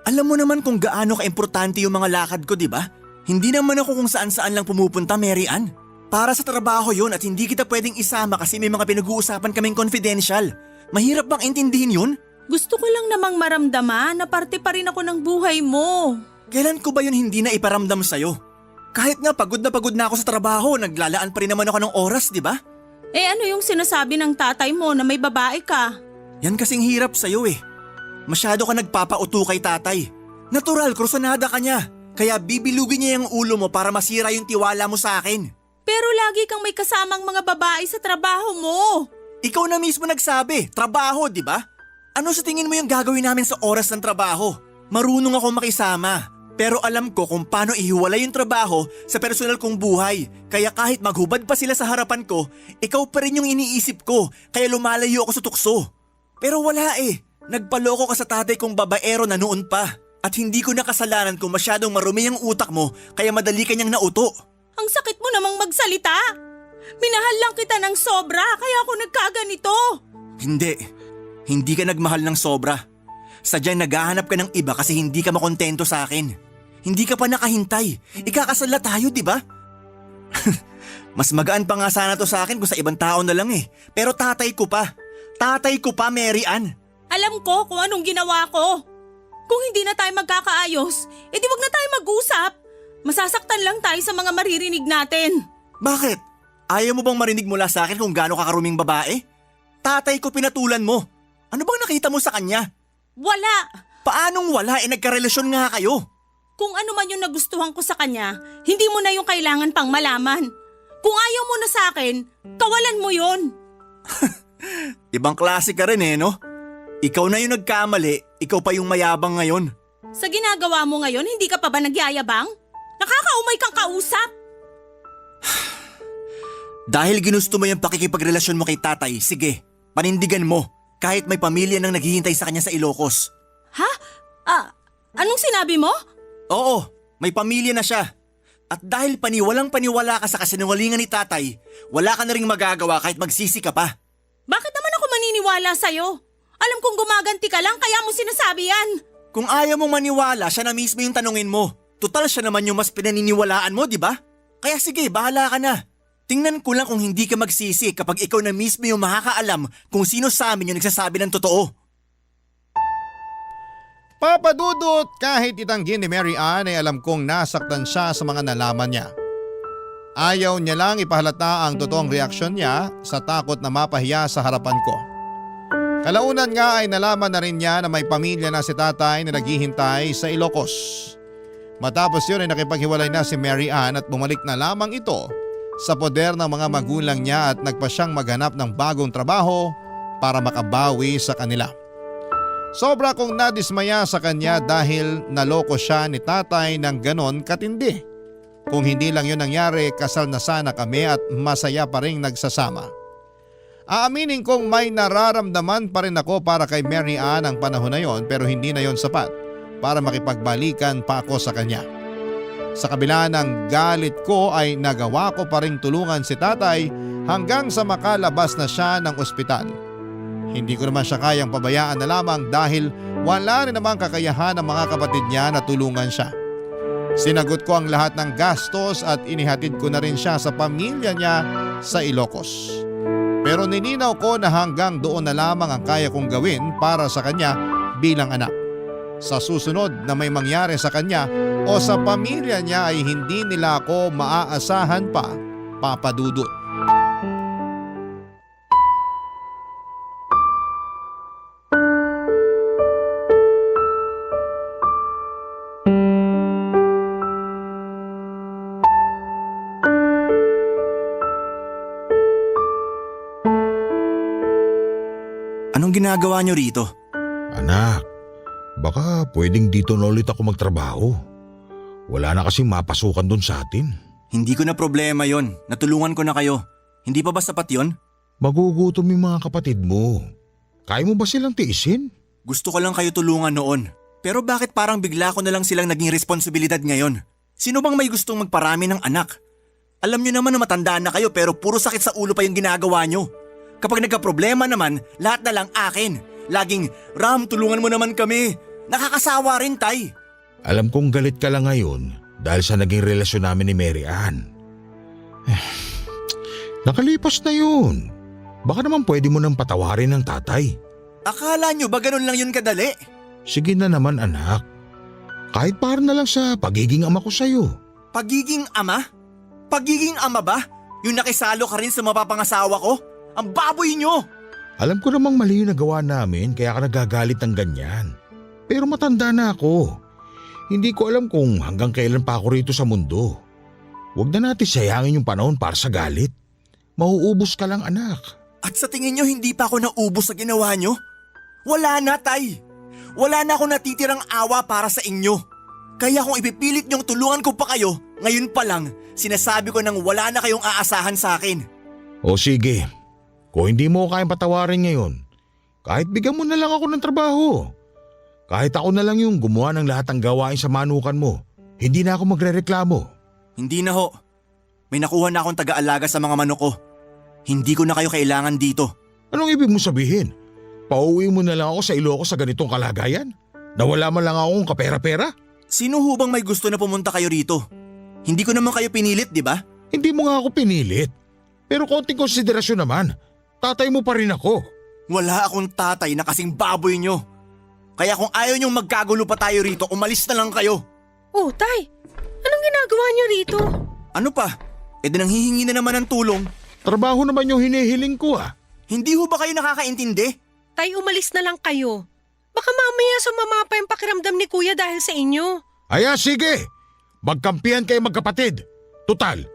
Alam mo naman kung gaano ka-importante yung mga lakad ko, di ba? Hindi naman ako kung saan-saan lang pumupunta, Mary Ann. Para sa trabaho yon at hindi kita pwedeng isama kasi may mga pinag-uusapan kaming confidential. Mahirap bang intindihin yun? Gusto ko lang namang maramdaman na parte pa rin ako ng buhay mo. Kailan ko ba yun hindi na iparamdam sa'yo? Kahit nga pagod na ako sa trabaho, naglalaan pa rin naman ako ng oras, di ba? Eh ano yung sinasabi ng tatay mo na may babae ka? Yan kasing hirap sa'yo eh. Masyado ka nagpapauto kay tatay. Natural, krusonada ka niya. Kaya bibilugin niya yung ulo mo para masira yung tiwala mo sa akin. Pero lagi kang may kasamang mga babae sa trabaho mo. Ikaw na mismo nagsabi, trabaho, di ba? Ano sa tingin mo yung gagawin namin sa oras ng trabaho? Marunong ako makisama. Pero alam ko kung paano ihiwalay yung trabaho sa personal kong buhay. Kaya kahit maghubad pa sila sa harapan ko, ikaw pa rin yung iniisip ko. Kaya lumalayo ako sa tukso. Pero wala eh. Nagpaloko ka sa tatay kong babaero na noon pa. At hindi ko nakasalanan kung masyadong marumi ang utak mo kaya madali kanyang nauto. Ang sakit mo namang magsalita. Minahal lang kita ng sobra kaya ako nagkaganito. Hindi. Hindi ka nagmahal ng sobra. Sadyang naghahanap ka ng iba kasi hindi ka makontento sa akin. Hindi ka pa nakahintay. Ikakasal na tayo, di ba? Mas magaan pa nga sana to sa akin kung sa ibang tao na lang eh. Pero tatay ko pa. Tatay ko pa, Mary Ann. Alam ko kung anong ginawa ko. Kung hindi na tayo magkakaayos, edi wag na tayo mag-usap. Masasaktan lang tayo sa mga maririnig natin. Bakit? Ayaw mo bang marinig mula sa akin kung gaano kakaruming babae? Tatay ko pinatulan mo. Ano bang nakita mo sa kanya? Wala. Paanong wala? Nagkarelasyon nga kayo. Kung ano man yung nagustuhan ko sa kanya, hindi mo na yung kailangan pang malaman. Kung ayaw mo na sa akin, kawalan mo yon. Ibang klase ka rin eh, no? Ikaw na yung nagkamali, ikaw pa yung mayabang ngayon. Sa ginagawa mo ngayon, hindi ka pa ba nagyayabang? Nakakaumay kang kausap. Dahil ginusto mo yung pakikipagrelasyon mo kay tatay, sige, panindigan mo. Kahit may pamilya nang naghihintay sa kanya sa Ilocos. Ha? Anong sinabi mo? Oo, may pamilya na siya. At dahil paniwalang paniwala ka sa kasinungalingan ni tatay, wala ka na ring magagawa kahit magsisi ka pa. Bakit naman ako maniniwala sa'yo? Alam kong gumaganti ka lang kaya mo sinasabi yan. Kung ayaw mong maniwala, siya na mismo yung tanungin mo. Tutal siya naman yung mas pinaniniwalaan mo, di ba? Kaya sige, bahala ka na. Tingnan ko lang kung hindi ka magsisi kapag ikaw na mismo yung makakaalam kung sino sa amin yung nagsasabi ng totoo. Papa Dudut, kahit itanggi ni Mary Ann ay alam kong nasaktan siya sa mga nalaman niya. Ayaw niya lang ipahalata ang totoong reaksyon niya sa takot na mapahiya sa harapan ko. Kalaunan nga ay nalaman na rin niya na may pamilya na si tatay na naghihintay sa Ilocos. Matapos yun ay nakipaghiwalay na si Mary Ann at bumalik na lamang ito sa poder ng mga magulang niya at nagpa siyang maghanap ng bagong trabaho para makabawi sa kanila. Sobra kong nadismaya sa kanya dahil naloko siya ni tatay ng ganon katindi. Kung hindi lang yun nangyari, kasal na sana kami at masaya pa rin nagsasama. Aaminin kong may nararamdaman pa rin ako para kay Mary Ann ang panahon na yon, pero hindi na yon sapat para makipagbalikan pa ako sa kanya. Sa kabila ng galit ko ay nagawa ko pa rin tulungan si tatay hanggang sa makalabas na siya ng ospital. Hindi ko naman siya kayang pabayaan na lamang dahil wala rin namang kakayahan ng mga kapatid niya na tulungan siya. Sinagot ko ang lahat ng gastos at inihatid ko na rin siya sa pamilya niya sa Ilocos. Pero nilinaw ko na hanggang doon na lamang ang kaya kong gawin para sa kanya bilang anak. Sa susunod na may mangyari sa kanya o sa pamilya niya ay hindi nila ako maaasahan pa, Papa Dudut. Anong ginagawa niyo rito? Anak, baka pwedeng dito na ulit ako magtrabaho. Wala na kasing mapasukan doon sa atin. Hindi ko na problema yon. Natulungan ko na kayo. Hindi pa ba sapat yon? Magugutom yung mga kapatid mo. Kaya mo ba silang tiisin? Gusto ko lang kayo tulungan noon. Pero bakit parang bigla ko na lang silang naging responsibilidad ngayon? Sino bang may gustong magparami ng anak? Alam niyo naman na matandaan na kayo pero puro sakit sa ulo pa yung ginagawa niyo. Kapag nagka-problema naman, lahat na lang akin. Laging, Ram, tulungan mo naman kami. Nakakasawa rin, Tay. Alam kong galit ka lang ngayon dahil sa naging relasyon namin ni Mary Ann. Nakalipas na yun. Baka naman pwede mo nang patawarin ng tatay. Akala nyo ba ganun lang yun kadali? Sige na naman anak. Kahit para na lang sa pagiging ama ko sa'yo. Pagiging ama? Pagiging ama ba? Yung nakisalo ka rin sa mapapangasawa ko? Ang baboy nyo! Alam ko namang mali yung nagawa namin kaya ka nagagalit ng ganyan. Pero matanda na ako. Hindi ko alam kung hanggang kailan pa ako rito sa mundo. Huwag na natin sayangin yung panahon para sa galit. Mauubos ka lang anak. At sa tingin nyo hindi pa ako naubos sa ginawa nyo? Wala na, Tay. Wala na akong natitirang awa para sa inyo. Kaya kung ipipilit nyong tulungan ko pa kayo, ngayon pa lang, sinasabi ko nang wala na kayong aasahan sa akin. O sige, kung hindi mo kayang patawarin ngayon, kahit bigyan mo na lang ako ng trabaho. Kahit ako na lang yung gumawa ng lahat ng gawain sa manukan mo, hindi na ako magrereklamo. Hindi na ho. May nakuha na akong taga-alaga sa mga manok ko. Hindi ko na kayo kailangan dito. Anong ibig mo sabihin? Pauwi mo na lang ako sa Ilocos sa ganitong kalagayan? Nawala man lang akong kapera-pera? Sino ho bang may gusto na pumunta kayo rito? Hindi ko naman kayo pinilit, di ba? Hindi mo nga ako pinilit. Pero konting konsiderasyon naman. Tatay mo pa rin ako. Wala akong tatay na kasing baboy nyo. Kaya kung ayaw nyong magkagulo pa tayo rito, umalis na lang kayo. Oh, Tay! Anong ginagawa niyo rito? Ano pa? E di nanghihingi na naman ng tulong. Trabaho naman yung hinihiling ko ah. Hindi ho ba kayo nakakaintindi? Tay, umalis na lang kayo. Baka mamaya sumama pa yung pakiramdam ni Kuya dahil sa inyo. Aya sige, magkampihan kayo magkapatid. Tutal,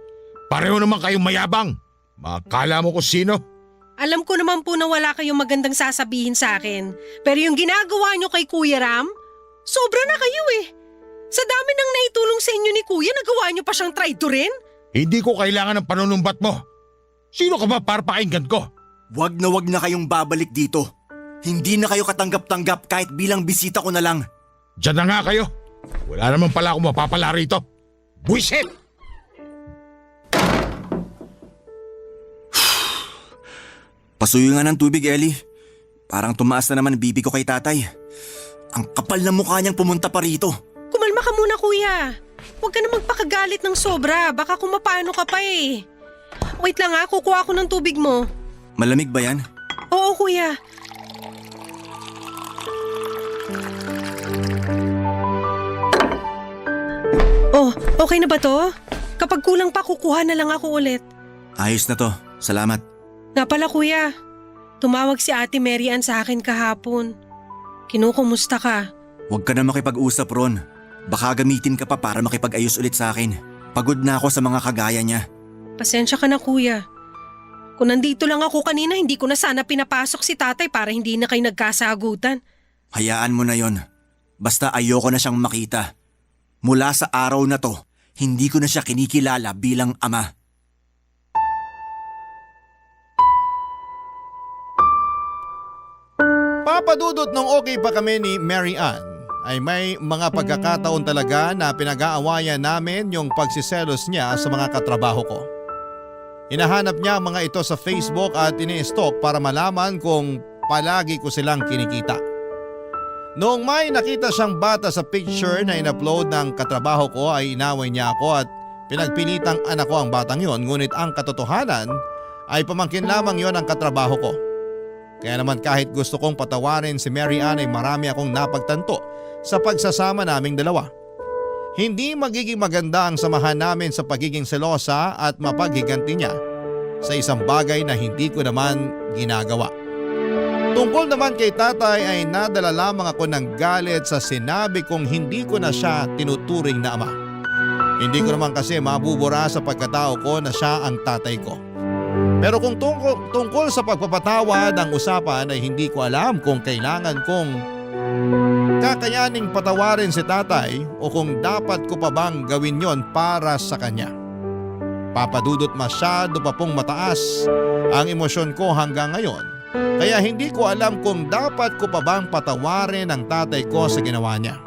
pareho naman kayong mayabang. Makala mo kung sino. Alam ko naman po na wala kayong magandang sasabihin sa akin. Pero yung ginagawa nyo kay Kuya Ram, Sobra na kayo eh. Sa dami ng naitulong sa inyo ni Kuya, nagawa niyo pa siyang traidorin? Hindi ko kailangan ng panunumbat mo. Sino ka ba para pakinggan ko? Wag na kayong babalik dito. Hindi na kayo katanggap-tanggap kahit bilang bisita ko na lang. Diyan na nga kayo. Wala naman pala akong mapapala rito. Buisit! Pasuyo nga ng tubig, Ellie. Parang tumaas na naman bibi ko kay tatay. Ang kapal na mukha niyang pumunta pa rito. Kumalma ka muna, Kuya. Huwag ka na magpakagalit ng sobra. Baka kung mapano ka pa eh. Wait lang ha, kukuha ako ng tubig mo. Malamig ba yan? Oo, Kuya. Oh, okay na ba to? Kapag kulang pa, kukuha na lang ako ulit. Ayos na to. Salamat. Nga pala, Kuya. Tumawag si Ate Mary Ann sa akin kahapon. Kinukumusta ka? Huwag ka na makipag-usap, Ron. Baka gamitin ka pa para makipag-ayos ulit sa akin. Pagod na ako sa mga kagaya niya. Pasensya ka na, Kuya. Kung nandito lang ako kanina, hindi ko na sana pinapasok si tatay para hindi na kayo nagkasagutan. Hayaan mo na yon. Basta ayoko na siyang makita. Mula sa araw na to, hindi ko na siya kinikilala bilang ama. Papadudot nung okay pa kami ni Mary Ann ay may mga pagkakataon talaga na pinag-aawayan namin yung pagsiselos niya sa mga katrabaho ko. Hinahanap niya ang mga ito sa Facebook at ini-stalk para malaman kung palagi ko silang kinikita. Noong may nakita siyang bata sa picture na in-upload ng katrabaho ko ay inaway niya ako at pinagpilitang anak ko ang batang yon, ngunit ang katotohanan ay pamangkin lamang yon ang katrabaho ko. Kaya naman kahit gusto kong patawarin si Mary Ann ay marami akong napagtanto sa pagsasama naming dalawa. Hindi magiging maganda ang samahan namin sa pagiging selosa at mapaghiganti niya sa isang bagay na hindi ko naman ginagawa. Tungkol naman kay tatay ay nadala lamang ako ng galit sa sinabi kong hindi ko na siya tinuturing na ama. Hindi ko naman kasi mabubura sa pagkatao ko na siya ang tatay ko. Pero kung tungkol sa pagpapatawad ang usapan ay hindi ko alam kung kailangan kong kakayaning patawarin si tatay o kung dapat ko pa bang gawin yon para sa kanya. Papadudot masyado pa pong mataas ang emosyon ko hanggang ngayon. Kaya hindi ko alam kung dapat ko pa bang patawarin ang tatay ko sa ginawa niya.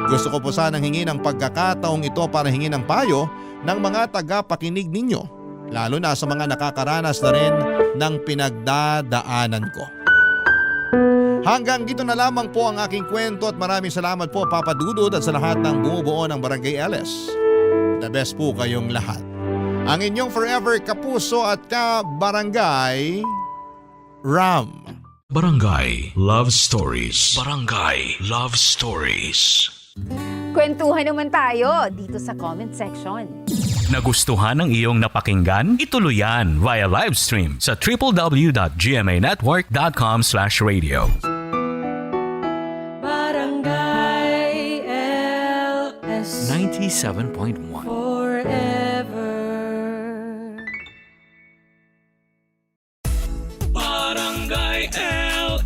Gusto ko po sanang hingi ng pagkakataong ito para hingi ng payo ng mga tagapakinig ninyo, lalo na sa mga nakakaranas na rin ng pinagdadaanan ko. Hanggang dito na lamang po ang aking kwento at maraming salamat po Papa Dudut at sa lahat ng bumubuo ng Barangay LS. The best po kayong lahat. Ang inyong forever kapuso at ka-barangay, Ram. Barangay Love Stories. Barangay Love Stories. Kwentuhan naman tayo dito sa comment section. Nagustuhan ng iyong napakinggan? Ituloy yan via live stream sa www.gmanetwork.com/radio. Barangay LS 97.1 forever. Barangay LS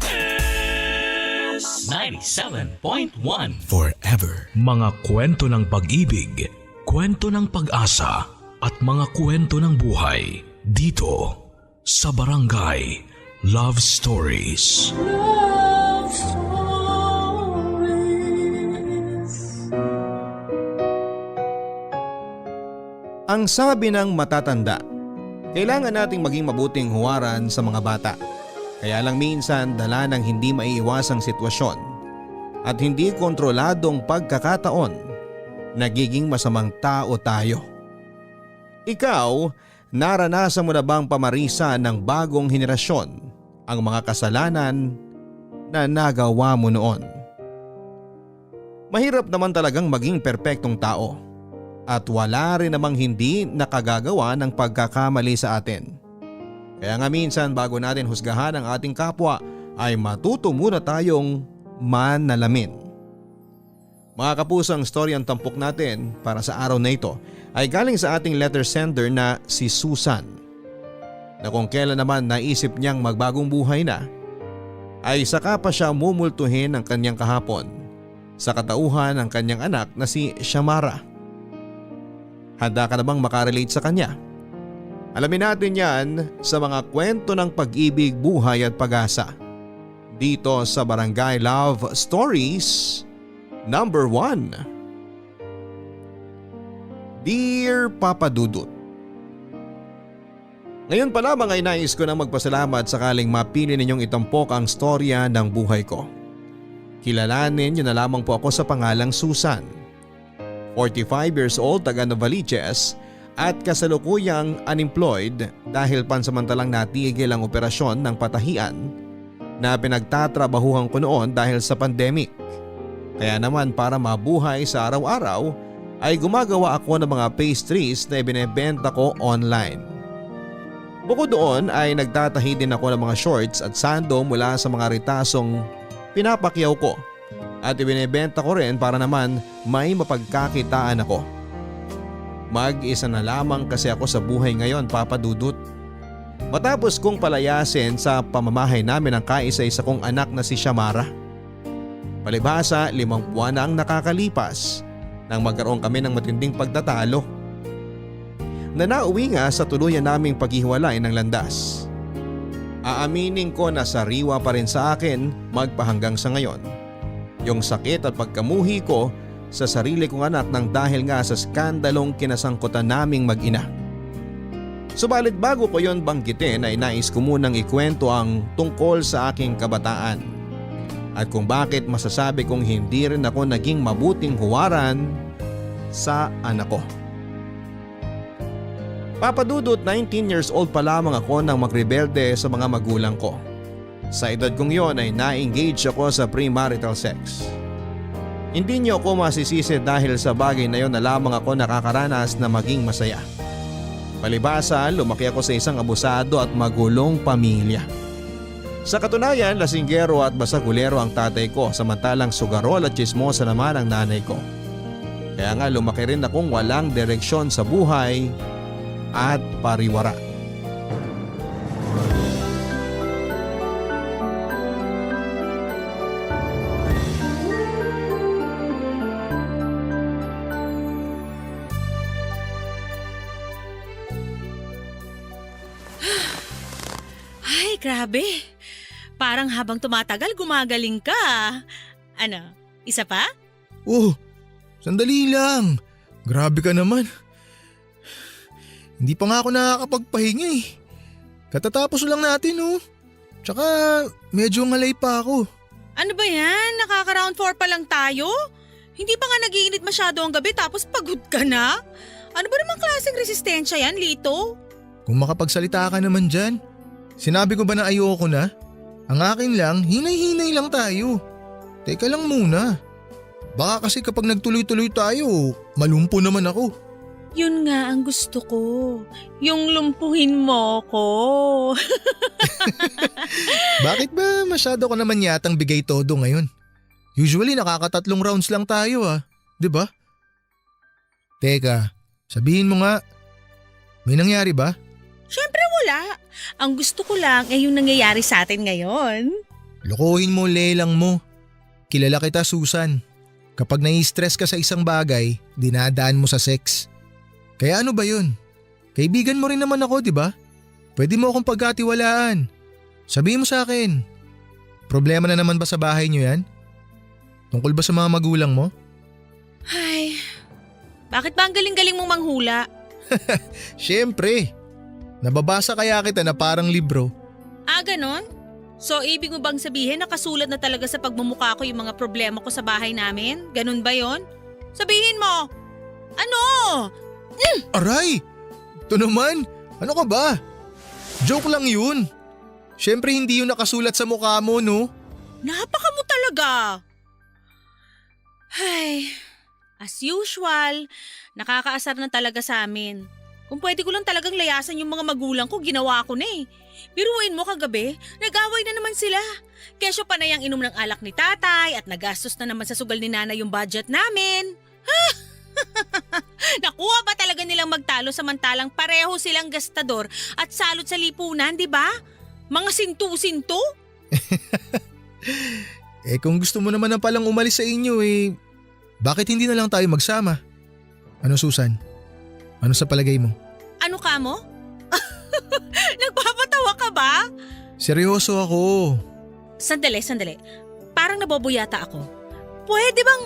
97.1 Forever. Mga kwento ng pag-ibig, kwento ng pag-asa at mga kwento ng buhay dito sa Barangay Love Stories. Love stories. Ang sabi ng matatanda, kailangan nating maging mabuting huwaran sa mga bata. Kaya lang minsan dala ng hindi maiiwasang sitwasyon at hindi kontroladong pagkakataon, nagiging masamang tao tayo. Ikaw, naranasan mo na bang pamarisa ng bagong henerasyon ang mga kasalanan na nagawa mo noon? Mahirap naman talagang maging perpektong tao at wala rin namang hindi nakagagawa ng pagkakamali sa atin. Kaya nga minsan bago natin husgahan ang ating kapwa ay matuto muna tayong manalamin. Mga kapusang storyang tampok natin para sa araw na ito ay galing sa ating letter sender na si Susan, na kung kailan naman naisip niyang magbagong buhay na ay saka pa siya mumultuhin ng kanyang kahapon sa katauhan ng kanyang anak na si Shamara. Handa ka na bang makarelate sa kanya? Alamin natin yan sa mga kwento ng pag-ibig, buhay at pag-asa. Dito sa Barangay Love Stories number 1. Dear Papa Dudut, ngayon pa lamang ay nais ko na magpasalamat sakaling mapili ninyong itampok ang storya ng buhay ko. Kilalanin niyo na lamang po ako sa pangalang Susan. 45 years old, taga Novaliches at kasalukuyang unemployed dahil pansamantalang natigil ang operasyon ng patahian na pinagtatrabahuhan ko noon dahil sa pandemic. Kaya naman para mabuhay sa araw-araw ay gumagawa ako ng mga pastries na ibinebenta ko online. Bukod doon ay nagtatahi din ako ng mga shorts at sando mula sa mga ritasong pinapakyaw ko at ibinebenta ko rin para naman may mapagkakitaan ako. Mag-isa na lamang kasi ako sa buhay ngayon, Papa Dudut. Matapos kong palayasin sa pamamahay namin ang kaisa-isa kong anak na si Shamara. Palibhasa 5 buwan na ang nakakalipas nang magkaroon kami ng matinding pagtatalo na nauwi nga sa tuluyan naming paghihiwalay ng landas. Aaminin ko na sariwa pa rin sa akin magpahanggang sa ngayon yung sakit at pagkamuhi ko sa sarili kong anak nang dahil nga sa skandalong kinasangkutan naming mag-ina. Subalit bago ko yon banggitin ay nais ko munang ikwento ang tungkol sa aking kabataan at kung bakit masasabi kong hindi rin ako naging mabuting huwaran sa anak ko. Papa Dudut, 19 years old pa lamang ako nang magrebelde sa mga magulang ko. Sa edad kong yon ay na-engage ako sa premarital sex. Hindi niyo ako masisisi dahil sa bagay na yon na lamang ako nakakaranas na maging masaya. Palibhasa, lumaki ako sa isang abusado at magulong pamilya. Sa katunayan, lasinggero at basagulero ang tatay ko samantalang sugarol at chismosa naman ang nanay ko. Kaya nga lumaki rin akong walang direksyon sa buhay at pariwara. Ay, grabe. Parang habang tumatagal gumagaling ka. Ano, isa pa? Oh, sandali lang. Grabe ka naman. Hindi pa nga ako nakakapagpahinga eh. Katatapos lang natin oh. Tsaka medyo ngalay pa ako. Ano ba yan? Nakaka-round 4 pa lang tayo? Hindi pa nga nagiinit masyado ang gabi tapos pagod ka na? Ano ba namang klaseng resistensya yan, Lito? Kung makapagsalita ka naman dyan. Sinabi ko ba na ayoko na? Ang akin lang, hinay-hinay lang tayo. Teka lang muna. Baka kasi kapag nagtuloy-tuloy tayo, malumpo naman ako. Yun nga ang gusto ko. Yung lumpuhin mo ko. Bakit ba masyado ka naman yatang bigay todo ngayon? Usually nakakatatlong rounds lang tayo ah. 'Di ba? Teka, sabihin mo nga. May nangyari ba? Siyempre wala. Ang gusto ko lang ay yung nangyayari sa atin ngayon. Lokohin mo lelang mo. Kilala kita Susan. Kapag nai-stress ka sa isang bagay, dinadaan mo sa sex. Kaya ano ba yun? Kaibigan mo rin naman ako, di ba? Pwede mo akong pagkatiwalaan. Sabihin mo sa akin. Problema na naman ba sa bahay niyo yan? Tungkol ba sa mga magulang mo? Ay, bakit ba ang galing-galing mong manghula? Siyempre. Nababasa kaya kita na parang libro. Ah, ganon? So, ibig mo bang sabihin nakasulat na talaga sa pagmumukha ko yung mga problema ko sa bahay namin? Ganon ba yon? Sabihin mo! Ano? Aray! Ito naman! Ano ka ba? Joke lang yun. Siyempre hindi yun nakasulat sa mukha mo, no? Napaka mo talaga! Ay, as usual, nakakaasar na talaga sa amin. Kung pwede ko lang talagang layasan yung mga magulang ko, ginawa ko na eh. Biruin mo kagabi, nag-away na naman sila. Kesyo panay ang inom ng alak ni tatay at nagastos na naman sa sugal ni nanay yung budget namin. Nakuha ba talaga nilang magtalo samantalang pareho silang gastador at salot sa lipunan, di ba? Mga sintu-sintu? Kung gusto mo naman na palang umalis sa inyo bakit hindi na lang tayo magsama? Ano Susan? Ano sa palagay mo? Ano ka mo? Nagpapatawa ka ba? Seryoso ako. Sandali. Parang nabobuyata ako. Pwede bang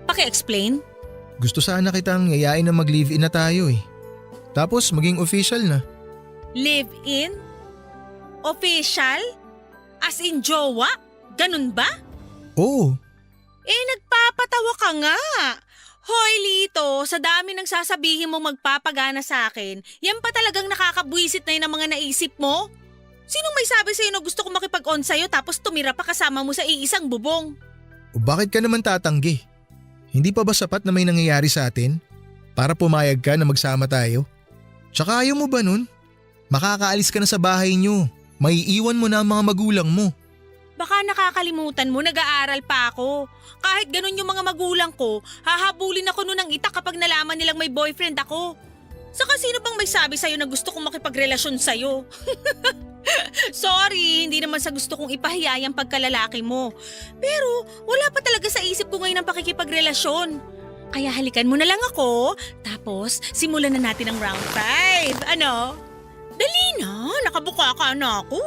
paki-explain? Gusto sana kitang yayain na mag-live-in na tayo Tapos maging official na. Live-in? Official? As in jowa? Ganun ba? Oo. Nagpapatawa ka nga. Hoy Lito, sa dami ng sasabihin mo magpapagana sa akin, yan pa talagang nakakabwisit na yun ang mga naisip mo? Sinong may sabi sa'yo na gusto ko makipag-on sa'yo tapos tumira pa kasama mo sa iisang bubong? O bakit ka naman tatanggi? Hindi pa ba sapat na may nangyayari sa atin? Para pumayag ka na magsama tayo? Tsaka ayaw mo ba nun? Makakaalis ka na sa bahay nyo. Maiiwan mo na ang mga magulang mo. Baka nakakalimutan mo, nag-aaral pa ako. Kahit ganun yung mga magulang ko, hahabulin ako nun ng itak kapag nalaman nilang may boyfriend ako. Saka sino bang may sabi sa'yo na gusto kong makipagrelasyon sa'yo? Sorry, hindi naman sa gusto kong ipahiya yung pagkalalaki mo. Pero wala pa talaga sa isip ko ngayon ang pakikipagrelasyon. Kaya halikan mo na lang ako, tapos simulan na natin ang round 5. Ano? Dali na, nakabuka ka na ako.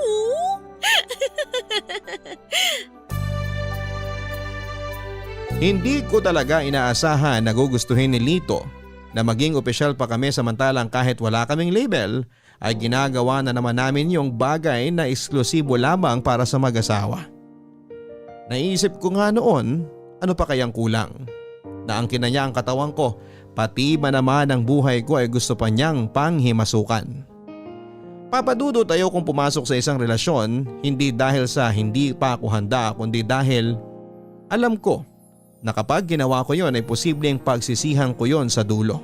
Hindi ko talaga inaasahan na gugustuhin ni Lito na maging opisyal pa kami samantalang kahit wala kaming label ay ginagawa na naman namin yung bagay na eksklusibo lamang para sa mag-asawa. Naisip ko nga noon, ano pa kayang kulang? Na ang kinanya ang katawan ko, pati ba naman ang buhay ko ay gusto pa niyang panghimasukan. Papadudot ayaw kong pumasok sa isang relasyon hindi dahil sa hindi pa ako handa kundi dahil alam ko na kapag ginawa ko yon ay posibleng pagsisihan ko yon sa dulo.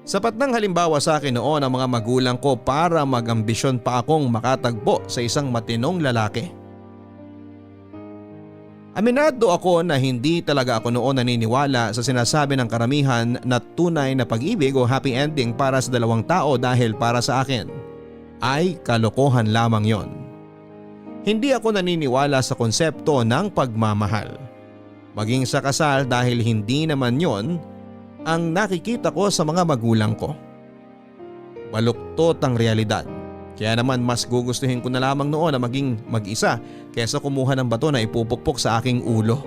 Sapat ng halimbawa sa akin noon ang mga magulang ko para mag-ambisyon pa akong makatagpo sa isang matinong lalaki. Aminado ako na hindi talaga ako noon naniniwala sa sinasabi ng karamihan na tunay na pag-ibig o happy ending para sa dalawang tao dahil para sa akin ay kalokohan lamang yon. Hindi ako naniniwala sa konsepto ng pagmamahal. Maging sa kasal dahil hindi naman yon ang nakikita ko sa mga magulang ko. Baluktot ang realidad. Kaya naman mas gugustuhin ko na lamang noon na maging mag-isa kaysa kumuha ng bato na ipupukpok sa aking ulo.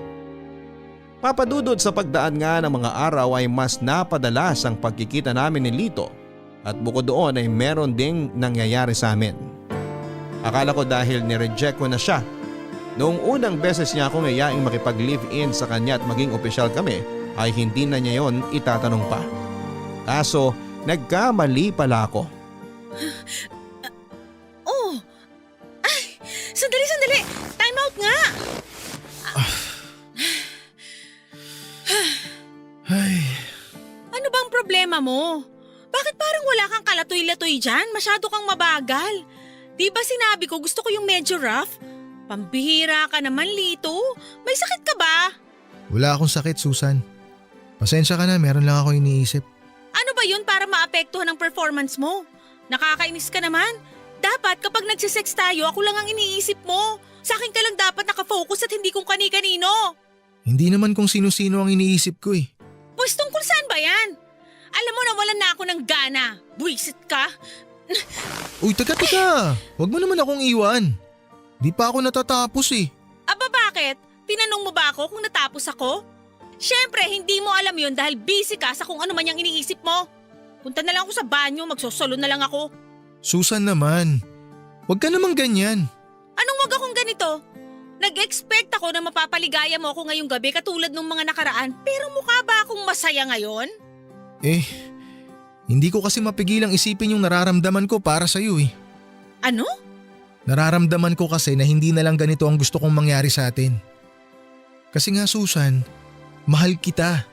Papadudod sa pagdaan nga ng mga araw ay mas napadalas ang pagkikita namin ni Lito at bukod doon ay meron ding nangyayari sa amin. Akala ko dahil nireject ko na siya. Noong unang beses niya akong yayaing makipag-live-in sa kanya at maging opisyal kami ay hindi na niya yon itatanong pa. Kaso nagkamali pala ako. Oh! Ay! Sandali! Time out nga! Ay, Ano bang problema mo? Bakit parang wala kang kalatoy-latoy dyan? Masyado kang mabagal. Di ba sinabi ko gusto ko yung medyo rough? Pambihira ka naman, Lito. May sakit ka ba? wala akong sakit Susan. Pasensya ka na, meron lang ako iniisip. Ano ba yun para maapektuhan ang performance mo? Nakakainis ka naman. Dapat kapag nagsisex tayo, ako lang ang iniisip mo. Sa akin ka lang dapat nakafocus at hindi kung kani-kanino. Hindi naman kung sino-sino ang iniisip ko Pues tungkol saan ba yan? Alam mo, nawalan na ako ng gana. Buwisit ka. Uy, teka. Huwag mo naman akong iwan. Di pa ako natatapos Aba bakit? Tinanong mo ba ako kung natapos ako? Siyempre, hindi mo alam yun dahil busy ka sa kung ano man yung iniisip mo. Punta na lang ako sa banyo, magsosolo na lang ako. Susan naman, huwag ka namang ganyan. Anong wag akong ganito? Nag-expect ako na mapapaligaya mo ako ngayong gabi katulad ng mga nakaraan pero mukha ba akong masaya ngayon? Hindi ko kasi mapigilang isipin yung nararamdaman ko para sa'yo Ano? Nararamdaman ko kasi na hindi na lang ganito ang gusto kong mangyari sa atin. Kasi nga Susan, mahal kita.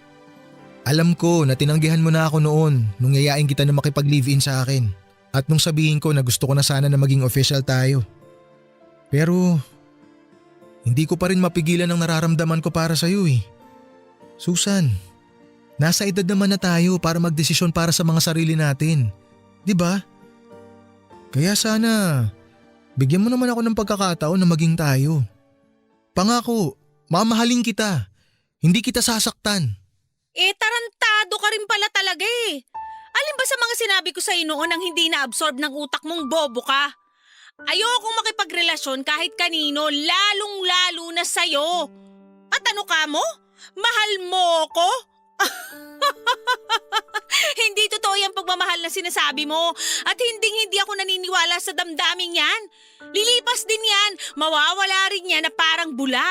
Alam ko na tinanggihan mo na ako noon nung yayain kita na makipag-live-in sa akin. At nung sabihin ko na gusto ko na sana na maging official tayo. Pero hindi ko pa rin mapigilan ang nararamdaman ko para sa'yo Susan, nasa edad naman na tayo para magdesisyon para sa mga sarili natin. Di ba? Kaya sana bigyan mo naman ako ng pagkakataon na maging tayo. Pangako, mamahalin kita. Hindi kita sasaktan. Tarantado ka rin pala talaga eh. Alin ba sa mga sinabi ko sa'yo noon ang hindi na-absorb ng utak mong bobo ka? Ayokong makipagrelasyon kahit kanino, lalong-lalo na sa'yo. At ano ka mo? Mahal mo ko? Hindi totoo yung pagmamahal na sinasabi mo at hindi ako naniniwala sa damdaming yan. Lilipas din yan, mawawala rin yan na parang bula.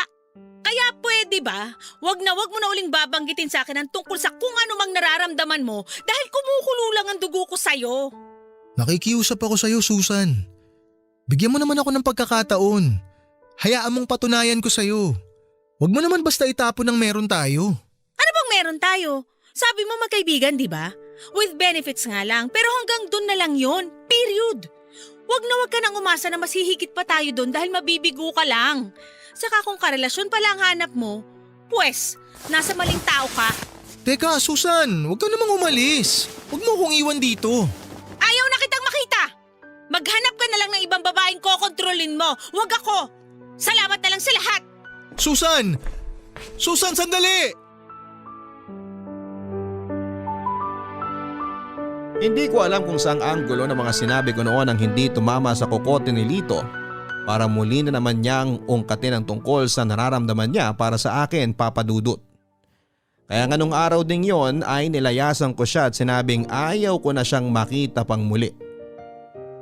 Kaya pwede ba, wag mo na uling babanggitin sa akin ang tungkol sa kung ano mang nararamdaman mo dahil kumukulo lang ang dugo ko sa'yo. Nakikiusap ako sa'yo, Susan. Bigyan mo naman ako ng pagkakataon. Hayaan mong patunayan ko sa'yo. Huwag mo naman basta itapon ng meron tayo. Ano bang meron tayo? Sabi mo magkaibigan, di ba? With benefits nga lang, pero hanggang dun na lang yon. Period. Wag ka nang umasa na mas hihigit pa tayo dun dahil mabibigo ka lang. Saka kung karelasyon pala ang hanap mo, pues, nasa maling tao ka. Teka, Susan, huwag ka namang umalis. Huwag mo akong iwan dito. Ayaw na kitang makita. Maghanap ka na lang ng ibang babaeng kokontrolin mo. Huwag ako. Salamat na lang sa lahat. Susan! Susan, sandali! Hindi ko alam kung saang anggulo ng mga sinabi ko noon ang hindi tumama sa kokote ni Lito para muli na naman niyang ungkatin ang tungkol sa nararamdaman niya para sa akin, Papa Dudut. Kaya nga nung araw ding yon ay nilayasan ko siya at sinabing ayaw ko na siyang makita pang muli.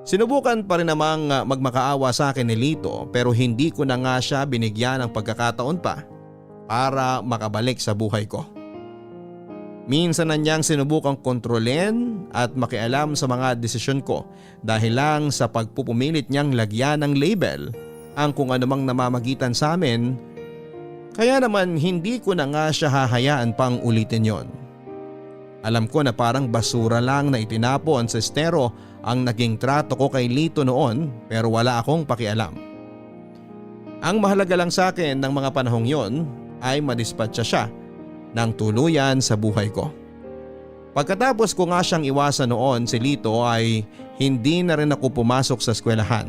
Sinubukan pa rin namang magmakaawa sa akin ni Lito pero hindi ko na nga siya binigyan ng pagkakataon pa para makabalik sa buhay ko. Minsan na niyang sinubukang kontrolin at makialam sa mga desisyon ko dahil lang sa pagpupumilit niyang lagyan ng label ang kung anumang namamagitan sa amin. Kaya naman hindi ko na nga siya hahayaan pang ulitin yon. Alam ko na parang basura lang na itinapon sa estero ang naging trato ko kay Lito noon pero wala akong pakialam. Ang mahalaga lang sa akin ng mga panahong yon ay madispatcha siya ng tuluyan sa buhay ko. Pagkatapos ko nga siyang iwasan noon si Lito ay hindi na rin ako pumasok sa eskwelahan.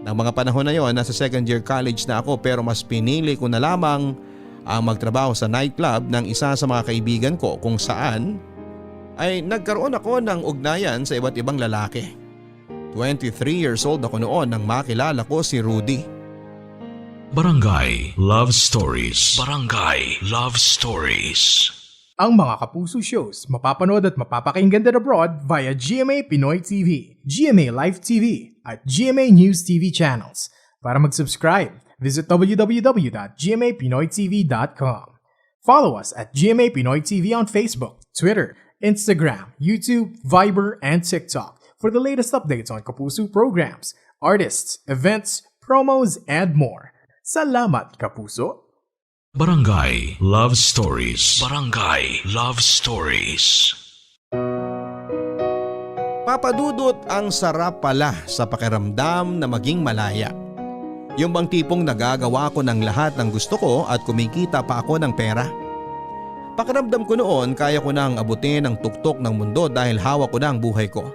Nang mga panahon na yon nasa second year college na ako pero mas pinili ko na lamang ang magtrabaho sa nightclub ng isa sa mga kaibigan ko kung saan ay nagkaroon ako ng ugnayan sa iba't ibang lalaki. 23 years old ako noon nang makilala ko si Rudy. Barangay Love Stories. Barangay Love Stories. Ang mga Kapuso shows mapapanood at mapapakinggan din abroad via GMA Pinoy TV, GMA Live TV at GMA News TV channels. Para mag-subscribe, visit www.gmapinoytv.com. Follow us at GMA Pinoy TV on Facebook, Twitter, Instagram, YouTube, Viber, and TikTok for the latest updates on Kapuso programs, artists, events, promos, and more. Salamat, Kapuso! Barangay Love Stories. Barangay Love Stories. Papa Dudut, ang sarap pala sa pakiramdam na maging malaya. Yung bang tipong nagagawa ko ng lahat ng gusto ko at kumikita pa ako ng pera. Pakiramdam ko noon kaya ko nang abutin ang tuktok ng mundo dahil hawak ko na ang buhay ko.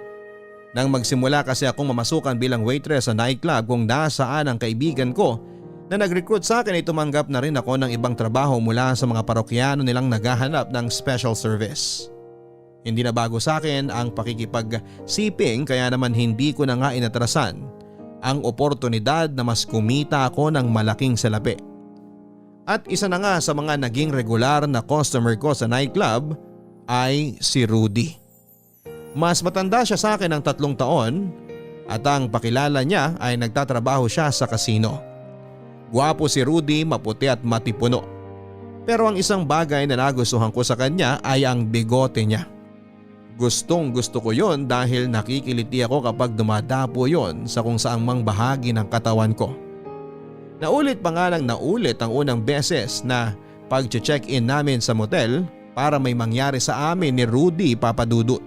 Nang magsimula kasi akong mamasukan bilang waitress sa nightclub kung nasaan ang kaibigan ko na nag-recruit sa akin ay tumanggap na rin ako ng ibang trabaho mula sa mga parokyano nilang naghahanap ng special service. Hindi na bago sa akin ang pakikipagsiping kaya naman hindi ko na nga inatrasan ang oportunidad na mas kumita ako ng malaking salapi. At isa na nga sa mga naging regular na customer ko sa nightclub ay si Rudy. Mas matanda siya sa akin ng 3 taon at ang pakilala niya ay nagtatrabaho siya sa kasino. Gwapo si Rudy, maputi at matipuno. Pero ang isang bagay na nagustuhan ko sa kanya ay ang bigote niya. Gustong gusto ko yon dahil nakikiliti ako kapag dumadapo yon sa kung saang mang bahagi ng katawan ko. Naulit pa nga lang naulit ang unang beses na pag-check-in namin sa motel para may mangyari sa amin ni Rudy, Papa Dudut.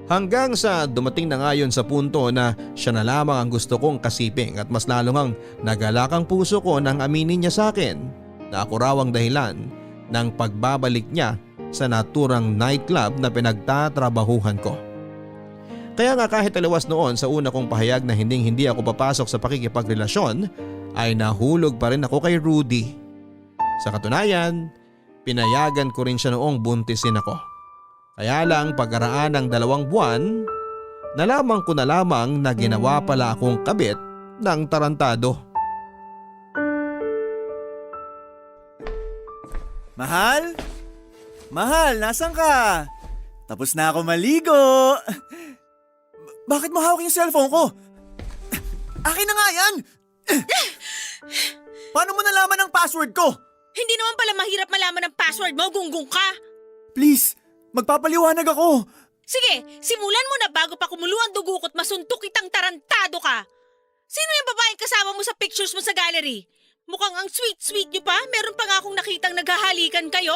Hanggang sa dumating na nga yun sa punto na siya na lamang ang gusto kong kasiping at mas lalong ang nagalak ang puso ko nang aminin niya sa akin na ako raw ang dahilan ng pagbabalik niya sa naturang nightclub na pinagtatrabahuhan ko. Kaya nga kahit aliwas noon sa una kong pahayag na hindi ako papasok sa pakikipagrelasyon ay nahulog pa rin ako kay Rudy. Sa katunayan, pinayagan ko rin siya noong buntisin ako. Kaya lang pagkaraan ng 2 buwan, nalaman ko na lamang na ginawa pala akong kabit ng tarantado. Mahal? Mahal, nasan ka? Tapos na ako maligo. Bakit mo hawak yung cellphone ko? Akin na nga yan! Paano mo nalaman ang password ko? Hindi naman pala mahirap malaman ang password mo, gunggong ka. Please, magpapaliwanag ako. Sige, simulan mo na bago pa kumulo ang dugo ko't masuntok kitang tarantado ka. Sino yung babaeng kasama mo sa pictures mo sa gallery? Mukhang ang sweet-sweet niyo pa, meron pa nga akong nakitang naghahalikan kayo.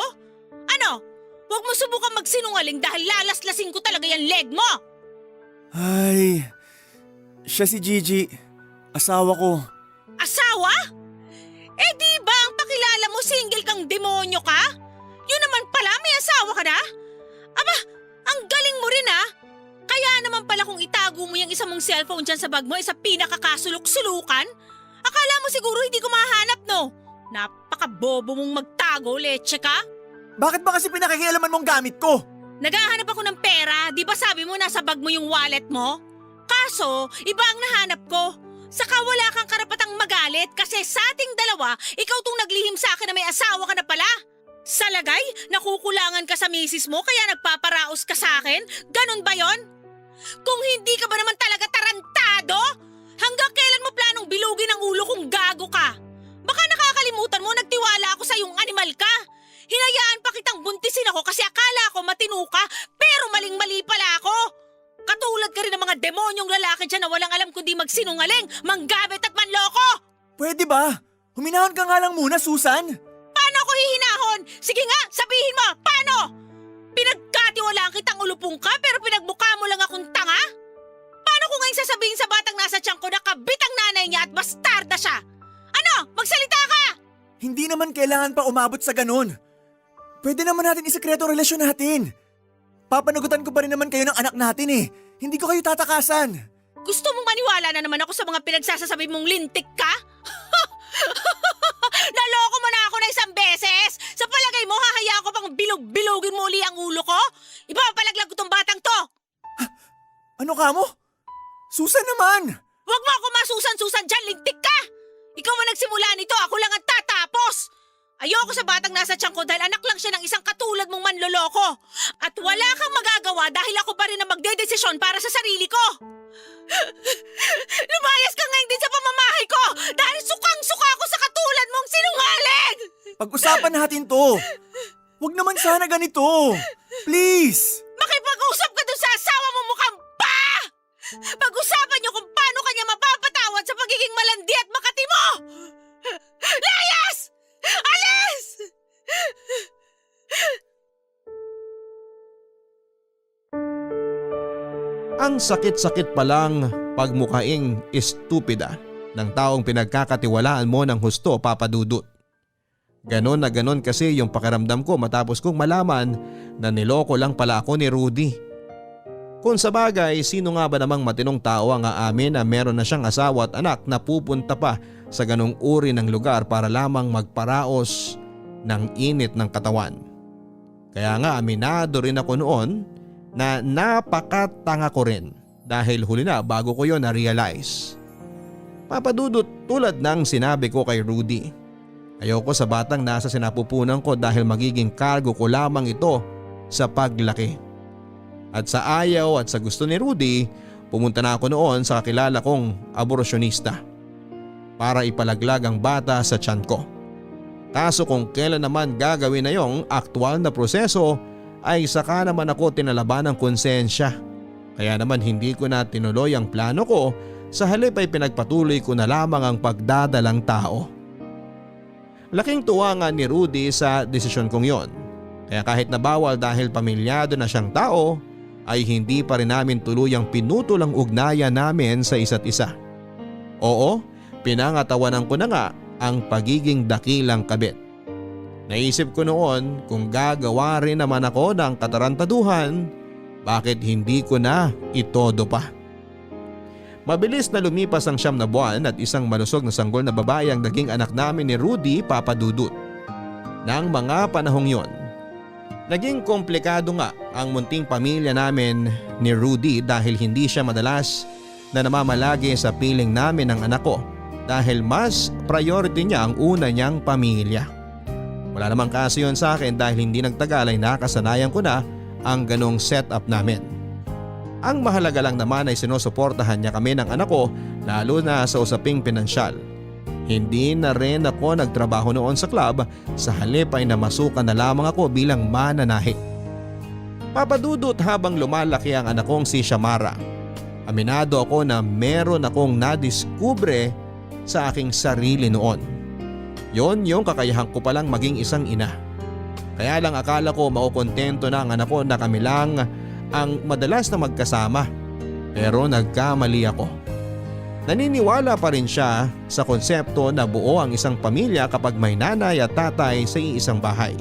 Ano? Huwag mo subukan magsinungaling dahil lalaslasing ko talaga yung leg mo. Ay, siya si Gigi. Asawa ko. Asawa? Eh di ba ang pakilala mo single kang demonyo ka? Yun naman pala, may asawa ka na? Aba, ang galing mo rin ah. Kaya naman pala kung itago mo yung isa mong cellphone dyan sa bag mo ay sa pinakakasulok-sulukan. Akala mo siguro hindi ko mahanap no? Napakabobo mong magtago, leche ka. Bakit ba kasi pinakikialaman mong gamit ko? Naghahanap ako ng pera, di ba sabi mo nasa bag mo yung wallet mo? Kaso, iba ang nahanap ko. Saka wala kang karapatang magalit kasi sa ating dalawa, ikaw tong naglihim sa akin na may asawa ka na pala. Sa lagay, nakukulangan ka sa misis mo kaya nagpaparaos ka sa akin? Ganon ba yon? Kung hindi ka ba naman talaga tarantado? Hanggang kailan mo planong bilugin ang ulo kung gago ka? Baka nakakalimutan mo nagtiwala ako sa yung animal ka. Hinayaan pa kitang buntisin ako kasi akala ko matino ka pero maling-mali pala ako. Katulad ka rin ng mga demonyong lalaki dyan na walang alam kundi magsinungaling, manggamit at manloko. Pwede ba? Huminahon ka nga lang muna, Susan. Paano ako hihinahon? Sige nga, sabihin mo, paano? Pinagkatiwalaan kitang ulupong ka pero pinagmukha mo lang akong tanga? Paano ko ngayon sasabihin sa batang nasa tiyan ko na kabit ang nanay niya at bastarda siya? Ano? Magsalita ka! Hindi naman kailangan pa umabot sa ganun. Pwede naman natin isekreto ang relasyon natin. Papanagutan ko pa rin naman kayo ng anak natin eh. Hindi ko kayo tatakasan. Gusto mong maniwala na naman ako sa mga pinagsasasabi mong lintik ka? Naloko mo na ako na isang beses! Sa palagay mo, hahaya ko pang bilog-bilogin mo uli ang ulo ko? Ipapalaglag ko tong batang to! Ano ka mo? Susan naman! Huwag mo ako masusan-susan dyan, lintik ka! Ikaw ang nagsimula nito, ako lang ang tatapos! Ayoko sa batang nasa tiyan ko dahil anak lang siya ng isang katulad mong manloloko. At wala kang magagawa dahil ako pa rin ang magdedesisyon para sa sarili ko. Lumayas ka ngayon din sa pamamahay ko dahil sukang-suka ako sa katulad mong sinungaling! Pag-usapan natin to. Huwag naman sana ganito. Please! Makipag-usap ka dun sa asawa mo mukhang pa! Pag-usapan niyo kung paano kanya mapapatawad sa pagiging malandi at makati mo! Layas! Alis! Ang sakit-sakit palang pagmukaing estupida ng taong pinagkakatiwalaan mo ng husto, Papa Dudut. Ganon na ganon kasi yung pakiramdam ko matapos kong malaman na niloko lang pala ako ni Rudy. Kung sa bagay, sino nga ba namang matinong tao ang aamin na meron na siyang asawa at anak na pupunta pa sa ganong uri ng lugar para lamang magparaos ng init ng katawan. Kaya nga aminado rin ako noon na napakatanga ko rin dahil huli na bago ko yon na-realize. Papadudot, tulad ng sinabi ko kay Rudy, ayoko sa batang nasa sinapupunan ko dahil magiging cargo ko lamang ito sa paglaki. At sa ayaw at sa gusto ni Rudy, pumunta na ako noon sa kakilala kong aborsyonista para ipalaglag ang bata sa tiyan ko. Kaso kung kailan naman gagawin na yung aktwal na proseso ay saka naman ako tinalaban ng konsensya. Kaya naman hindi ko na tinuloy ang plano ko, sa halip ay pinagpatuloy ko na lamang ang pagdadalang tao. Laking tuwa nga ni Rudy sa desisyon kong yon. Kaya kahit na bawal dahil pamilyado na siyang tao, ay hindi pa rin namin tuluyang pinutol ang ugnayan namin sa isa't isa. Oo, pinangatawanan ko na nga ang pagiging dakilang kabit. Naisip ko noon kung gagawa rin naman ako ng katarantaduhan, bakit hindi ko na itodo pa. Mabilis na lumipas ang 9 na buwan at isang malusog na sanggol na babae ang naging anak namin ni Rudy Papadudut. Nang mga panahong yon, naging komplikado nga ang munting pamilya namin ni Rudy dahil hindi siya madalas na namamalagi sa piling namin ng anak ko dahil mas priority niya ang una niyang pamilya. Wala namang kaso yun sa akin dahil hindi nagtagal ay nakasanayan ko na ang ganong setup namin. Ang mahalaga lang naman ay sinusuportahan niya kami ng anak ko lalo na sa usaping pinansyal. Hindi na rin ako nagtrabaho noon sa club, sa halip ay namasukan na lamang ako bilang mananahi. Papadudot habang lumalaki ang anak kong si Shamara. Aminado ako na meron akong nadiskubre sa aking sarili noon. Yon yung kakayahan ko palang maging isang ina. Kaya lang akala ko maukontento na ang anak ko na kami lang ang madalas na magkasama. Pero nagkamali ako. Naniniwala pa rin siya sa konsepto na buo ang isang pamilya kapag may nanay at tatay sa iisang bahay.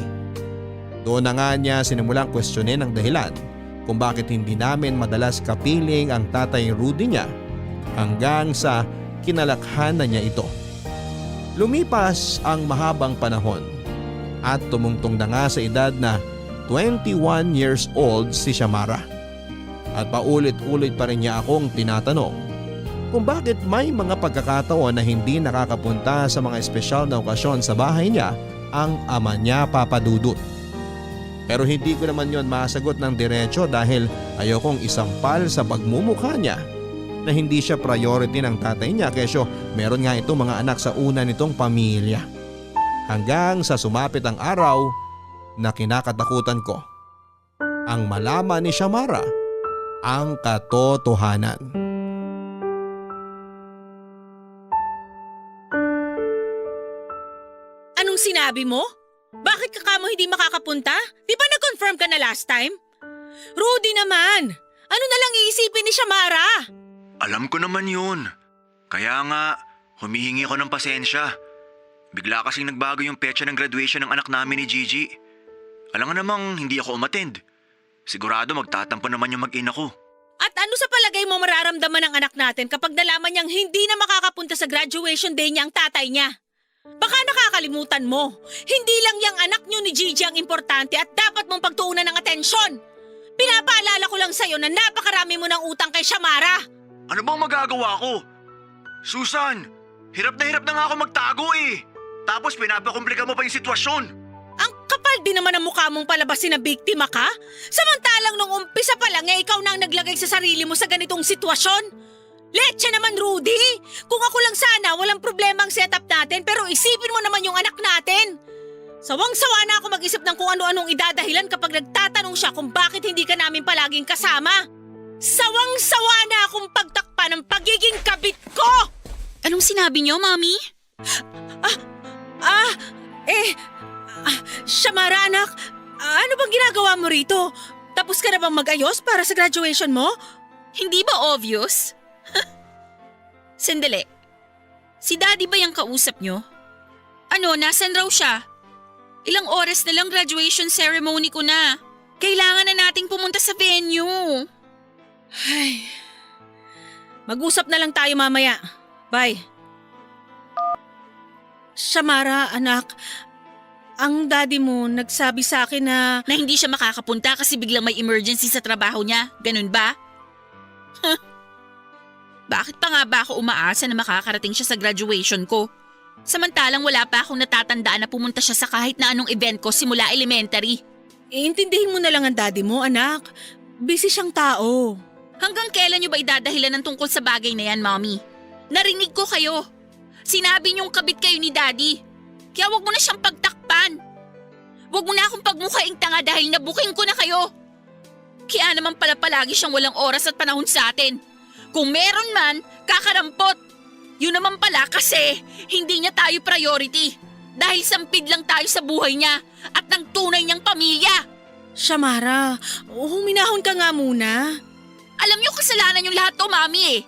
Doon na nga niya sinimulang kwestiyonin ang dahilan kung bakit hindi namin madalas kapiling ang tatay Rudy niya hanggang sa kinalakhan na niya ito. Lumipas ang mahabang panahon at tumungtong na nga sa edad na 21 years old si Shamara. At paulit-ulit pa rin niya akong tinatanong kung bakit may mga pagkakataon na hindi nakakapunta sa mga espesyal na okasyon sa bahay niya ang ama niya Papadudut. Pero hindi ko naman yon masagot ng diretso dahil ayokong isampal sa pagmumukha niya na hindi siya priority ng tatay niya kesyo meron nga itong mga anak sa una nitong pamilya. Hanggang sa sumapit ang araw na kinakatakutan ko ang malaman ni Shamara ang katotohanan. Anong sinabi mo? Bakit ka kamo hindi makakapunta? Di ba nag-confirm ka na last time? Rudy naman! Ano na lang iisipin ni Shamara? Alam ko naman yun. Kaya nga, humihingi ako ng pasensya. Bigla kasing nagbago yung petsa ng graduation ng anak namin ni Gigi. Alam nga namang hindi ako umattend. Sigurado magtatampo naman yung mag-ina ko. At ano sa palagay mo mararamdaman ng anak natin kapag nalaman niyang hindi na makakapunta sa graduation day niya ang tatay niya? Baka nakakalimutan mo, hindi lang yung anak niyo ni Gigi ang importante at dapat mong pagtuunan ng atensyon. Pinapaalala ko lang sa'yo na napakarami mo ng utang kay Shamara. Ano bang magagawa ko? Susan, hirap na nga ako magtago eh. Tapos pinapakomplika mo pa yung sitwasyon. Ang kapal din naman ang mukha mong palabasin na biktima ka. Samantalang nung umpisa pa lang ikaw na ang naglagay sa sarili mo sa ganitong sitwasyon. Leche naman, Rudy! Kung ako lang sana, walang problema ang setup natin pero isipin mo naman yung anak natin. Sawang-sawa na ako mag-isip ng kung ano-anong idadahilan kapag nagtatanong siya kung bakit hindi ka namin palaging kasama. Sawang-sawa na akong pagtakpan ng pagiging kabit ko! Anong sinabi niyo, Mami? Shamara, anak, ano bang ginagawa mo rito? Tapos ka na bang mag-ayos para sa graduation mo? Hindi ba obvious? Sandali. Si Daddy ba yung kausap niyo? Ano, nasan raw siya? Ilang oras na lang graduation ceremony ko na. Kailangan na nating pumunta sa venue. Ay, mag-usap na lang tayo mamaya. Bye. Shamara, anak, ang daddy mo nagsabi sa akin na hindi siya makakapunta kasi biglang may emergency sa trabaho niya. Ganun ba? Bakit pa nga ba ako umaasa na makakarating siya sa graduation ko? Samantalang wala pa akong natatandaan na pumunta siya sa kahit na anong event ko simula elementary. Iintindihin mo na lang ang daddy mo, anak. Busy siyang tao. Hanggang kailan niyo ba idadahilan ng tungkol sa bagay na yan, Mommy? Narinig ko kayo. Sinabi niyong kabit kayo ni Daddy. Kaya wag mo na siyang pagtakpan. Wag mo na akong pagmukhaing tanga dahil nabuking ko na kayo. Kaya naman pala palagi siyang walang oras at panahon sa atin. Kung meron man, kakarampot. Yun naman pala kasi hindi niya tayo priority. Dahil sampid lang tayo sa buhay niya at ng tunay niyang pamilya. Shamara, huminahon ka nga muna. Alam niyo kasalanan yung lahat to, Mami eh.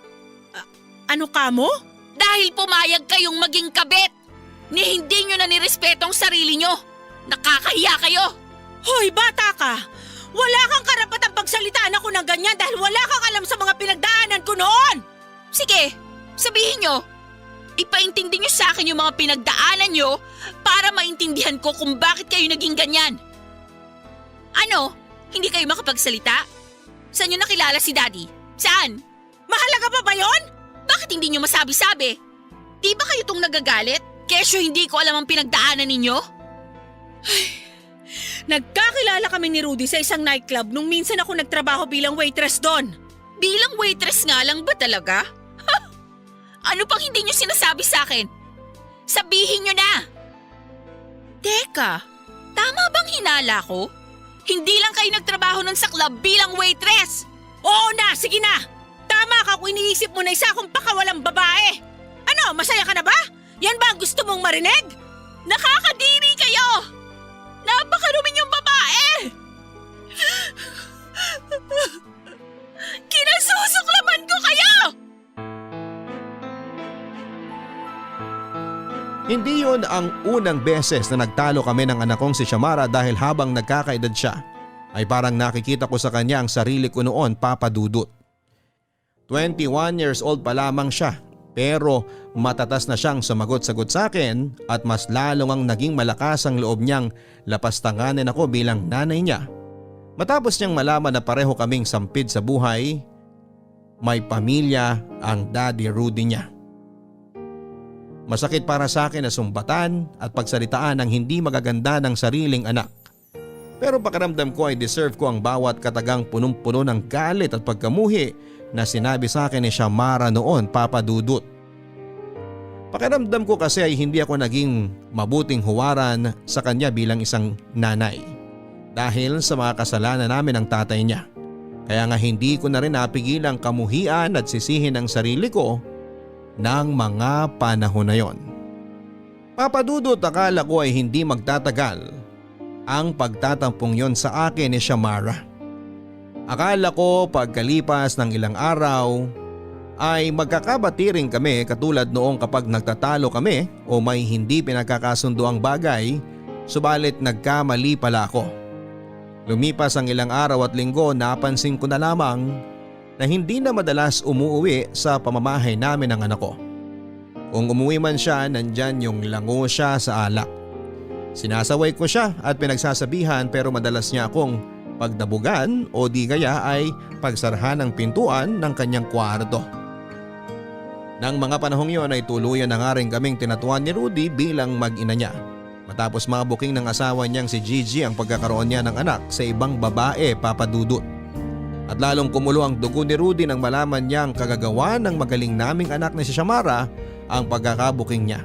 Ano ka mo? Dahil pumayag kayong maging kabit. Ni hindi niyo na nirespeto ang sarili niyo. Nakakahiya kayo. Hoy, bata ka! Wala kang karapatang pagsalitaan ako ng ganyan dahil wala kang alam sa mga pinagdaanan ko noon! Sige, sabihin nyo. Ipaintindi nyo sa akin yung mga pinagdaanan nyo para maintindihan ko kung bakit kayo naging ganyan. Ano? Hindi kayo makapagsalita? Saan nyo nakilala si Daddy? Saan? Mahalaga pa ba yon? Bakit hindi nyo masabi-sabi? Di ba kayo tong nagagalit? Kesyo hindi ko alam ang pinagdaanan ninyo? Nagkakilala kami ni Rudy sa isang nightclub nung minsan ako nagtrabaho bilang waitress doon. Bilang waitress nga lang ba talaga? Ha? Ano pang hindi nyo sinasabi sa akin? Sabihin nyo na! Teka, tama bang hinala ko? Hindi lang kayo nagtrabaho nun sa club bilang waitress! Oo na, sige na! Tama ka kung iniisip mo na isa akong pakawalang babae! Ano, masaya ka na ba? Yan ba ang gusto mong marinig? Nakakadiri kayo! Napakarumi niyong babae! Kinasusuklaman ko kayo! Hindi yun ang unang beses na nagtalo kami ng anak kong si Shamara dahil habang nagkakaedad siya ay parang nakikita ko sa kanya ang sarili ko noon, Papa Dudut. 21 years old pa lamang siya pero matatas na siyang sumagot-sagot sa akin at mas lalong ang naging malakas ang loob niyang lapastanganin ako bilang nanay niya. Matapos niyang malaman na pareho kaming sampid sa buhay, may pamilya ang Daddy Rudy niya. Masakit para sa akin na sumbatan at pagsalitaan ang hindi magaganda ng sariling anak. Pero pakiramdam ko ay deserve ko ang bawat katagang punong-puno ng galit at pagkamuhi na sinabi sa akin ni Shamara noon, Papa Dudut. Pakiramdam ko kasi ay hindi ako naging mabuting huwaran sa kanya bilang isang nanay. Dahil sa mga kasalanan namin ng tatay niya. Kaya nga hindi ko na rin napigilang kamuhian at sisihin ang sarili ko ng mga panahon na yon. Papa Dudut, akala ko ay hindi magtatagal ang pagtatampong yon sa akin ni Shamara. Akala ko pagkalipas ng ilang araw ay magkakabati rin kami katulad noong kapag nagtatalo kami o may hindi pinagkakasundo ang bagay, subalit nagkamali pala ako. Lumipas ang ilang araw at linggo, napansin ko na lamang na hindi na madalas umuwi sa pamamahay namin ng anak ko. Kung umuwi man siya, nandyan yung lango siya sa alak. Sinasaway ko siya at pinagsasabihan pero madalas niya akong pagdabugan o di kaya ay pagsarhan ng pintuan ng kanyang kwarto. Nang mga panahong yon ay tuluyan na nga rin kaming tinatuan ni Rudy bilang mag-ina niya. Matapos mabuking ng asawa niyang si Gigi ang pagkakaroon niya ng anak sa ibang babae, Papa Dudut. At lalong kumulo ang dugo ni Rudy nang malaman niya ang kagagawa ng magaling naming anak na si Shamara ang pagkakabuking niya.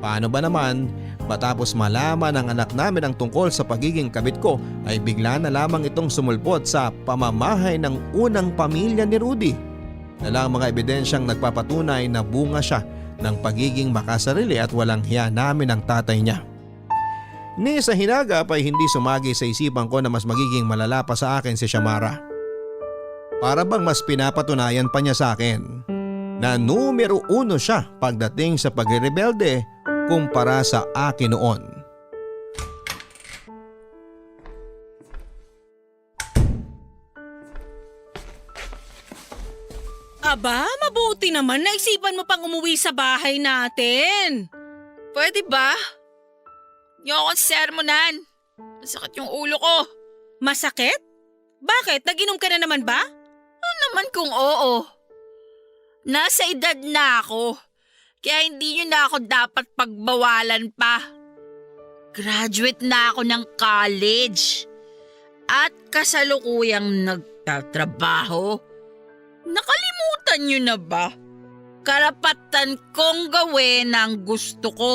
Paano ba naman, matapos malaman ng anak namin ang tungkol sa pagiging kabit ko ay bigla na lamang itong sumulpot sa pamamahay ng unang pamilya ni Rudy. Dalang mga ebidensyang nagpapatunay na bunga siya ng pagiging makasarili at walang hiya namin ng tatay niya. Ni sa hinagap ay hindi sumagi sa isipan ko na mas magiging malala pa sa akin si Shamara. Para bang mas pinapatunayan pa niya sa akin na numero 1 siya pagdating sa pagrebelde kumpara sa akin noon. Aba, mabuti naman naisipan mo pang umuwi sa bahay natin. Pwede ba? Niyo akong sermonan. Masakit yung ulo ko. Masakit? Bakit? Nag-inom ka na naman ba? Ano naman kung oo? Nasa edad na ako. Kaya hindi nyo na ako dapat pagbawalan pa. Graduate na ako ng college. At kasalukuyang nagtatrabaho. Nakalimutan nyo na ba? Karapatan kong gawin ang gusto ko.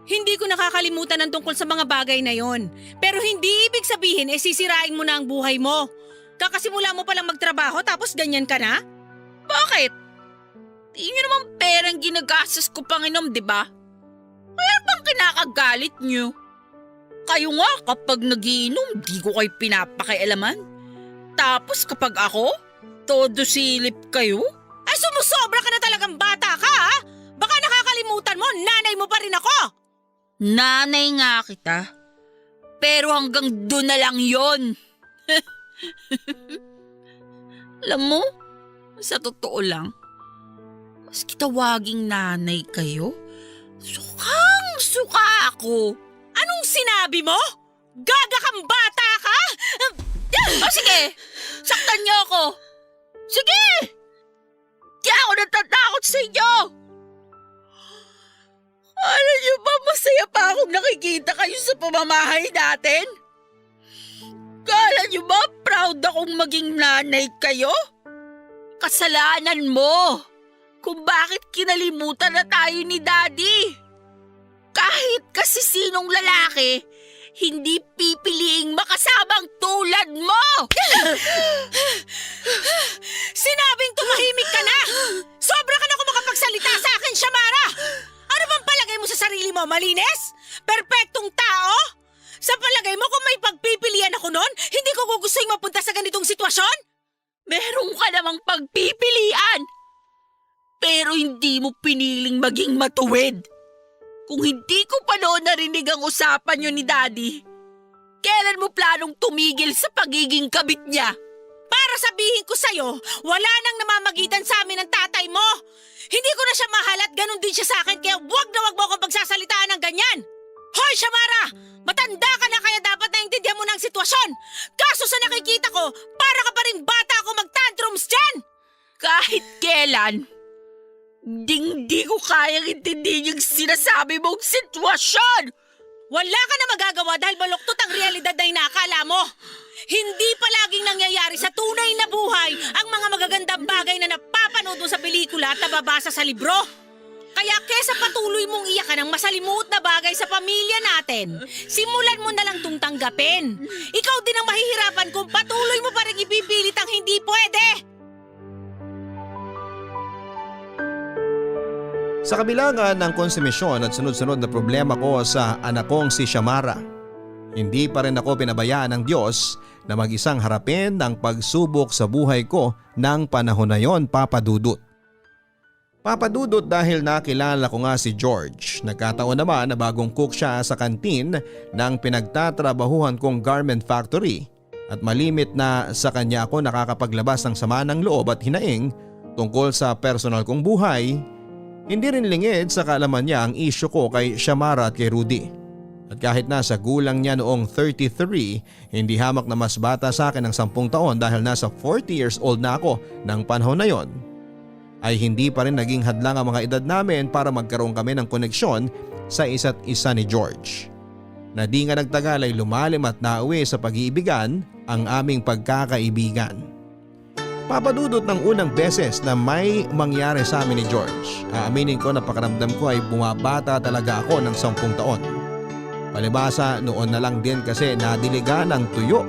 Hindi ko nakakalimutan ang tungkol sa mga bagay na yon. Pero hindi ibig sabihin sisirain mo na ang buhay mo. Kakasimula mo palang magtrabaho tapos ganyan ka na? Bakit? Di nyo naman perang ginagastos ko panginom, di ba? Kaya bang kinakagalit nyo? Kayo nga kapag nagiinom, di ko kayo pinapakialaman. Tapos kapag ako, todo silip kayo? Ay sumusobra ka na talagang bata ka ha? Baka nakakalimutan mo, nanay mo pa rin ako! Nanay nga kita. Pero hanggang doon na lang yon. Alam mo, sa totoo lang, Maski tawaging nanay kayo, sukang-suka ako. Anong sinabi mo? Gaga kang bata ka? O sige, saktan niyo ako. Sige! Di ako natatakot sa inyo. Alam niyo ba, masaya pa akong nakikita kayo sa pamamahay natin? Kala niyo ba proud akong maging nanay kayo? Kasalanan mo kung bakit kinalimutan na tayo ni Daddy. Kahit kasi sinong lalaki, hindi pipiliing makasamang tulad mo! Sinabing tumahimik ka na! Sobra ka na kung makapagsalita sa akin, Shamara! Ano bang palagay mo sa sarili mo, malinis? Perpektong tao? Sa palagay mo kung may pagpipilian ako nun, hindi ko gugustuhin mapunta sa ganitong sitwasyon? Meron ka namang pagpipilian! Pero hindi mo piniling maging matuwid. Kung hindi ko pa noon narinig ang usapan niyo ni Daddy, kailan mo planong tumigil sa pagiging kabit niya? Para sabihin ko sa'yo, wala nang namamagitan sa amin ng tatay mo. Hindi ko na siya mahal at ganun din siya sa akin, kaya wag na wag mo akong pagsasalitaan ng ganyan. Hoy, Shamara! Matanda ka na kaya dapat naintindihan mo na ang sitwasyon. Kaso sa nakikita ko, para ka pa rin bata ako mag-tantrums dyan! Kahit kailan, hindi ko kayang intindihin yung sinasabi mong sitwasyon. Wala ka na magagawa dahil baluktot ang realidad na inaakala mo. Hindi palaging nangyayari sa tunay na buhay ang mga magagandang bagay na napapanood mo sa pelikula at nababasa sa libro. Kaya kesa patuloy mong iyakan ang masalimuot na bagay sa pamilya natin, simulan mo na lang itong tanggapin. Ikaw din ang mahihirapan kung patuloy mo pa rin ipipilit ang hindi pwede. Sa kabilangan ng konsumisyon at sunod-sunod na problema ko sa anak kong si Shamara, hindi pa rin ako pinabayaan ng Diyos na mag-isang harapin ang pagsubok sa buhay ko ng panahon na yon, Papa Dudut. Papa Dudut dahil nakilala ko nga si George. Nagkataon naman na bagong cook siya sa kantin ng pinagtatrabahuhan kong garment factory at malimit na sa kanya ako nakakapaglabas ng sama ng loob at hinaing tungkol sa personal kong buhay. Hindi rin lingid sa kaalaman niya ang isyu ko kay Shamara at kay Rudy. At kahit nasa gulang niya noong 33, hindi hamak na mas bata sa akin ng 10 taon dahil nasa 40 years old na ako ng panahon na yon, ay hindi pa rin naging hadlang ang mga edad namin para magkaroon kami ng koneksyon sa isa't isa ni George. Na di nga nagtagal ay lumalim at nauwi sa pag-iibigan ang aming pagkakaibigan. Papadudot ng unang beses na may mangyari sa amin ni George, aaminin ko na pakiramdam ko ay bumabata talaga ako ng 10 taon. Palibasa noon na lang din kasi nadiliga ng tuyo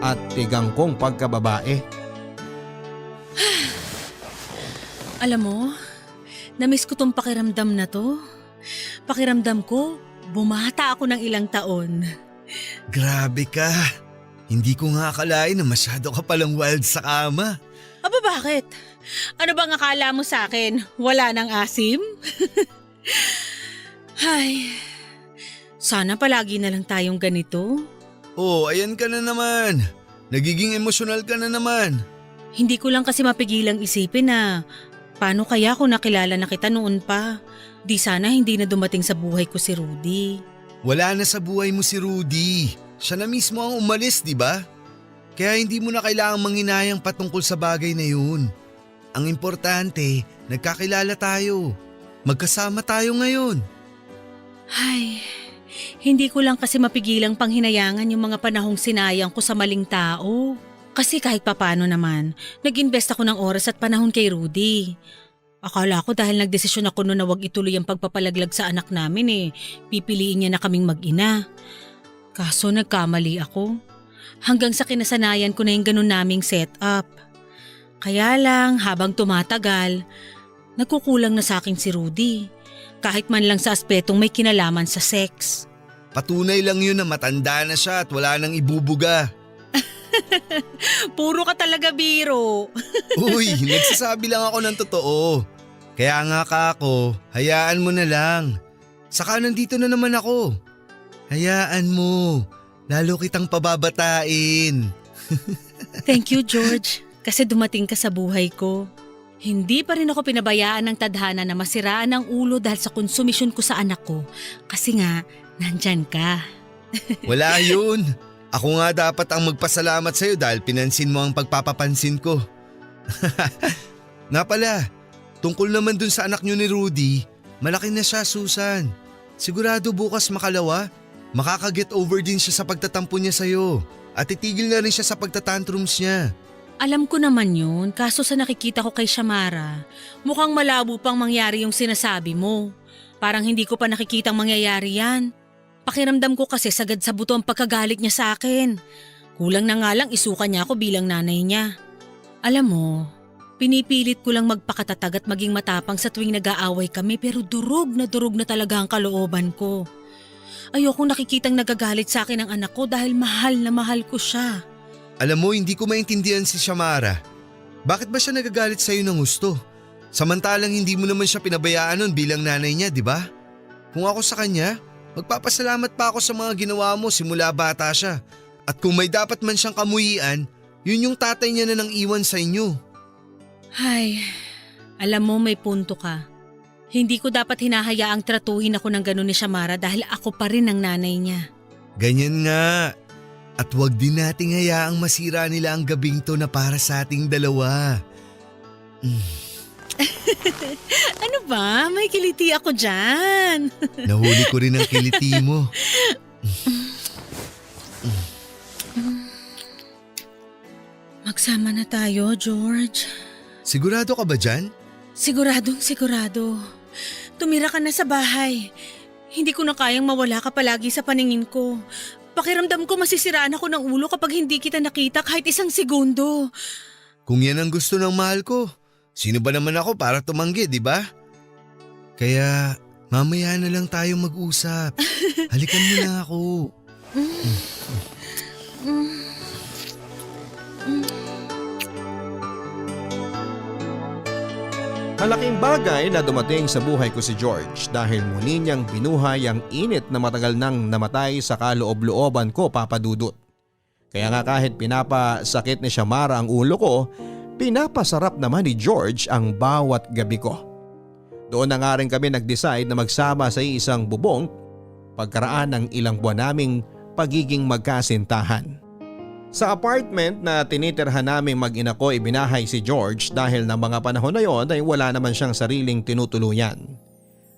at tigang kong pagkababae. Alam mo, namiss ko tong pakiramdam na to. Pakiramdam ko, bumata ako ng ilang taon. Grabe ka. Hindi ko nga akalain na masyado ka palang wild sa kama. Aba bakit? Ano bang akala mo sa akin? Wala nang asim? Ay, sana palagi na lang tayong ganito. Oh, ayan ka na naman. Nagiging emosyonal ka na naman. Hindi ko lang kasi mapigilang isipin na paano kaya kung nakilala na kita noon pa? Di sana hindi na dumating sa buhay ko si Rudy. Wala na sa buhay mo si Rudy. Siya na mismo ang umalis, di ba? Kaya hindi mo na kailangang manghinayang patungkol sa bagay na yun. Ang importante, nagkakilala tayo. Magkasama tayo ngayon. Ay, hindi ko lang kasi mapigilang panghinayangan yung mga panahong sinayang ko sa maling tao. Kasi kahit papano naman, nag-invest ako ng oras at panahon kay Rudy. Akala ko dahil nagdesisyon ako noon na wag ituloy ang pagpapalaglag sa anak namin pipiliin niya na kaming mag-ina. Kaso nagkamali ako. Hanggang sa kinasanayan ko na yung ganun naming setup. Kaya lang habang tumatagal, nagkukulang na sa akin si Rudy. Kahit man lang sa aspetong may kinalaman sa sex. Patunay lang yun na matanda na siya at wala nang ibubuga. Puro ka talaga biro. Uy, nagsasabi lang ako ng totoo. Kaya nga ka ako, hayaan mo na lang. Saka nandito na naman ako. Hayaan mo. Lalo kitang pababatain. Thank you, George. Kasi dumating ka sa buhay ko. Hindi pa rin ako pinabayaan ng tadhana na masiraan ang ulo dahil sa konsumisyon ko sa anak ko. Kasi nga, nandyan ka. Wala yun. Ako nga dapat ang magpasalamat sa'yo dahil pinansin mo ang pagpapapansin ko. Nga pala, tungkol naman dun sa anak nyo ni Rudy, malaki na siya, Susan. Sigurado bukas makalawa, makaka-get over din siya sa pagtatampo niya sa'yo. At titigil na rin siya sa pagtatantrums niya. Alam ko naman yun, kaso sa nakikita ko kay Shamara, mukhang malabo pang mangyari yung sinasabi mo. Parang hindi ko pa nakikitang mangyayari yan. Pakiramdam ko kasi sagad sa buto ang pagkagalit niya sa akin. Kulang na nga lang isuka niya ako bilang nanay niya. Alam mo, pinipilit ko lang magpakatatag at maging matapang sa tuwing nag-aaway kami pero durog na talaga ang kalooban ko. Ayokong nakikitang nagagalit sa akin ang anak ko dahil mahal na mahal ko siya. Alam mo, hindi ko maintindihan si Shamara. Bakit ba siya nagagalit sa'yo ng gusto? Samantalang hindi mo naman siya pinabayaan nun bilang nanay niya, di ba? Kung ako sa kanya, magpapasalamat pa ako sa mga ginawa mo simula bata siya. At kung may dapat man siyang kamuhian, yun yung tatay niya na nang iwan sa inyo. Ay, alam mo may punto ka. Hindi ko dapat hinahayaang tratuhin ako ng gano'n ni Shamara dahil ako pa rin ang nanay niya. Ganyan nga. At wag din nating hayaang masira nila ang gabing to na para sa ating dalawa. Ano ba? May kiliti ako dyan. Nahuli ko rin ang kiliti mo. Magsama na tayo, George. Sigurado ka ba dyan? Siguradong sigurado. Tumira ka na sa bahay. Hindi ko na kayang mawala ka palagi sa paningin ko. Pakiramdam ko masisiraan ako ng ulo kapag hindi kita nakita kahit isang segundo. Kung yan ang gusto ng mahal ko, sino ba naman ako para tumanggi, di ba? Kaya mamaya na lang tayo mag-usap. Halikan mo na ako. Malaking bagay na dumating sa buhay ko si George dahil muli niyang binuhay ang init na matagal nang namatay sa kaloob-looban ko, Papa Dudut. Kaya nga kahit pinapasakit ni Shamara ang ulo ko, pinapasarap naman ni George ang bawat gabi ko. Doon na nga rin kami nag-decide na magsama sa isang bubong pagkaraan ng ilang buwan naming pagiging magkasintahan. Sa apartment na tinitirhan naming mag-ina ko ibinahay si George dahil ng mga panahon na yon ay wala naman siyang sariling tinutuluyan.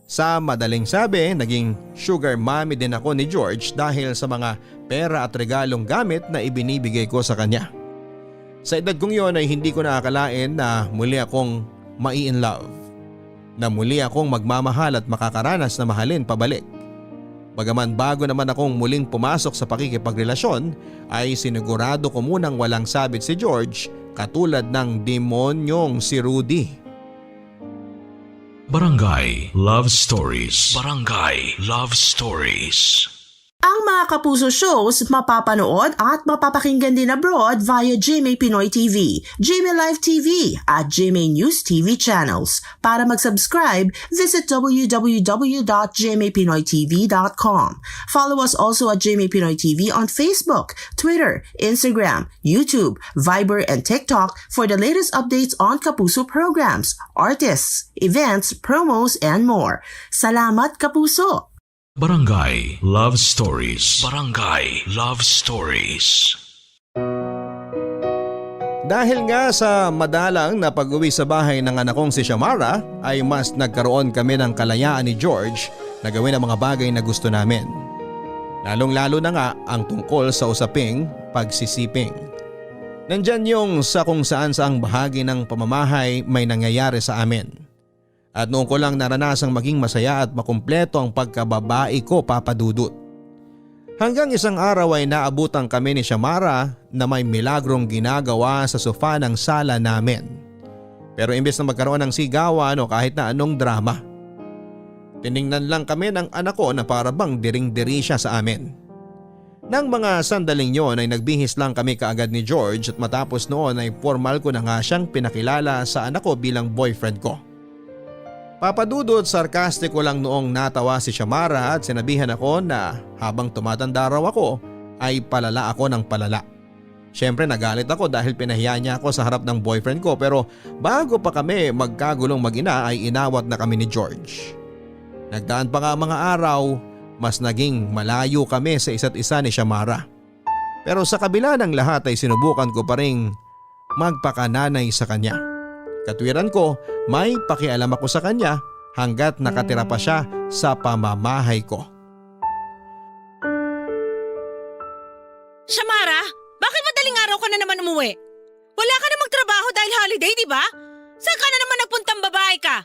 Sa madaling sabi, naging sugar mommy din ako ni George dahil sa mga pera at regalong gamit na ibinibigay ko sa kanya. Sa edad kong yon ay hindi ko naakalain na muli akong mai-in love. Na muli akong magmamahal at makakaranas na mahalin pabalik. Bagaman bago naman akong muling pumasok sa pakikipagrelasyon ay sinigurado ko munang walang sabit si George katulad ng demonyong si Rudy. Barangay Love Stories. Barangay Love Stories. Ang mga Kapuso shows mapapanood at mapapakinggan din abroad via GMA Pinoy TV, GMA Live TV at GMA News TV channels. Para mag-subscribe, visit www.gmapinoytv.com. Follow us also at GMA Pinoy TV on Facebook, Twitter, Instagram, YouTube, Viber, and TikTok for the latest updates on Kapuso programs, artists, events, promos, and more. Salamat, Kapuso! Barangay Love Stories. Barangay Love Stories. Dahil nga sa madalang na pag-uwi sa bahay ng anak kong si Shamara ay mas nagkaroon kami ng kalayaan ni George na gawin ang mga bagay na gusto namin. Lalong-lalo na nga ang tungkol sa usaping pagsisiping. Nandyan yung sa kung saan saang bahagi ng pamamahay may nangyayari sa amin. At noon ko lang naranasang maging masaya at makumpleto ang pagkababae ko, Papa Dudut. Hanggang isang araw ay naabutan kami ni Shamara na may milagrong ginagawa sa sofa ng sala namin. Pero imbes na magkaroon ng sigawan o kahit na anong drama, tiningnan lang kami ng anak ko na para bang diring-diri siya sa amin. Nang mga sandaling yon ay nagbihis lang kami kaagad ni George at matapos noon ay formal ko na nga siyang pinakilala sa anak ko bilang boyfriend ko. Papadudot, sarkastiko lang noong natawa si Shamara at sinabihan ako na habang tumatanda raw ako ay palala ako ng palala. Siyempre nagalit ako dahil pinahiya niya ako sa harap ng boyfriend ko, pero bago pa kami magkagulong mag-ina ay inawat na kami ni George. Nagdaan pa nga mga araw, mas naging malayo kami sa isa't isa ni Shamara. Pero sa kabila ng lahat ay sinubukan ko pa ring magpakananay sa kanya. Katwiran ko, may pakialam ako sa kanya hanggat nakatira pa siya sa pamamahay ko. Shamara, bakit madaling araw ka na naman umuwi? Wala ka namang trabaho dahil holiday, di ba? Saan ka na naman nagpuntang babae ka?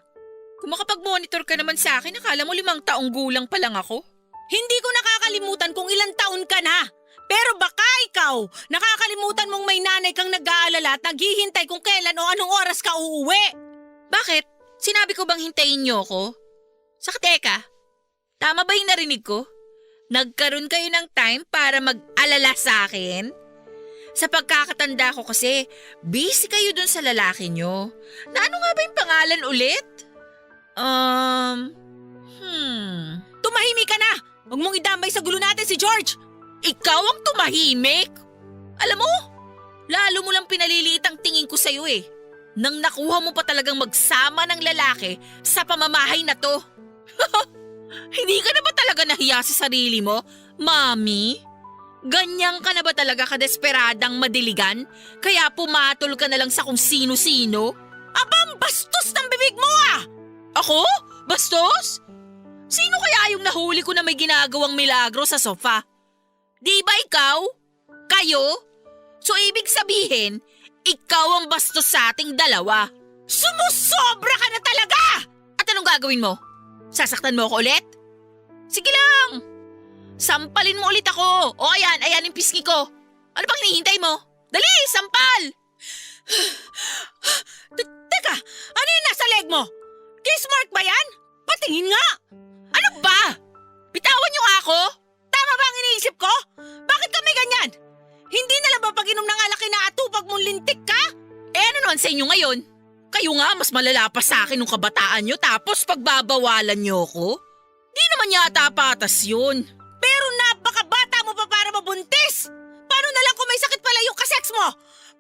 Kung makapag-monitor ka naman sa akin, akala mo 5 taong gulang pa lang ako? Hindi ko nakakalimutan kung ilang taon ka na. Pero baka ikaw, nakakalimutan mong may nanay kang nag-aalala at naghihintay kung kailan o anong oras ka uuwi. Bakit? Sinabi ko bang hintayin niyo ako? Saka teka, tama ba yung narinig ko? Nagkaroon kayo ng time para mag-alala sa akin? Sa pagkakatanda ko kasi, busy kayo dun sa lalaki nyo. Na ano nga ba yung pangalan ulit? Tumahimik ka na! Huwag mong idamay sa gulo natin si George! Ikaw ang tumahimik? Alam mo, lalo mo lang pinaliliit ang tingin ko sa'yo eh. Nang nakuha mo pa talagang magsama ng lalaki sa pamamahay na to. Hindi ka na ba talaga nahiya sa sarili mo, Mami? Ganyan ka na ba talaga kadesperadang madiligan? Kaya pumatol ka na lang sa kung sino-sino? Abang bastos ng bibig mo ah! Ako? Bastos? Sino kaya yung nahuli ko na may ginagawang milagro sa sofa? Di ba ikaw? Kayo? So ibig sabihin, ikaw ang bastos sa ating dalawa. Sumusobra ka na talaga! At anong gagawin mo? Sasaktan mo ako ulit? Sige lang! Sampalin mo ulit ako! O ayan yung pisngi ko. Ano bang hinihintay mo? Dali, sampal! Teka, ano yung nasa leg mo? Kiss mark ba yan? Patingin nga! Ano ba? Bitawan niyo ako? Tama ba ang iniisip ko? Bakit kami ganyan? Hindi na lang ba pag-inom ng alak inaatupag mong lintik ka? Eh ano naman sa inyo ngayon? Kayo nga mas malala pa sa akin nung kabataan nyo tapos pagbabawalan nyo ko? Di naman yata patas yun. Pero napakabata mo pa para mabuntis! Paano na lang kung may sakit pala yung kasex mo?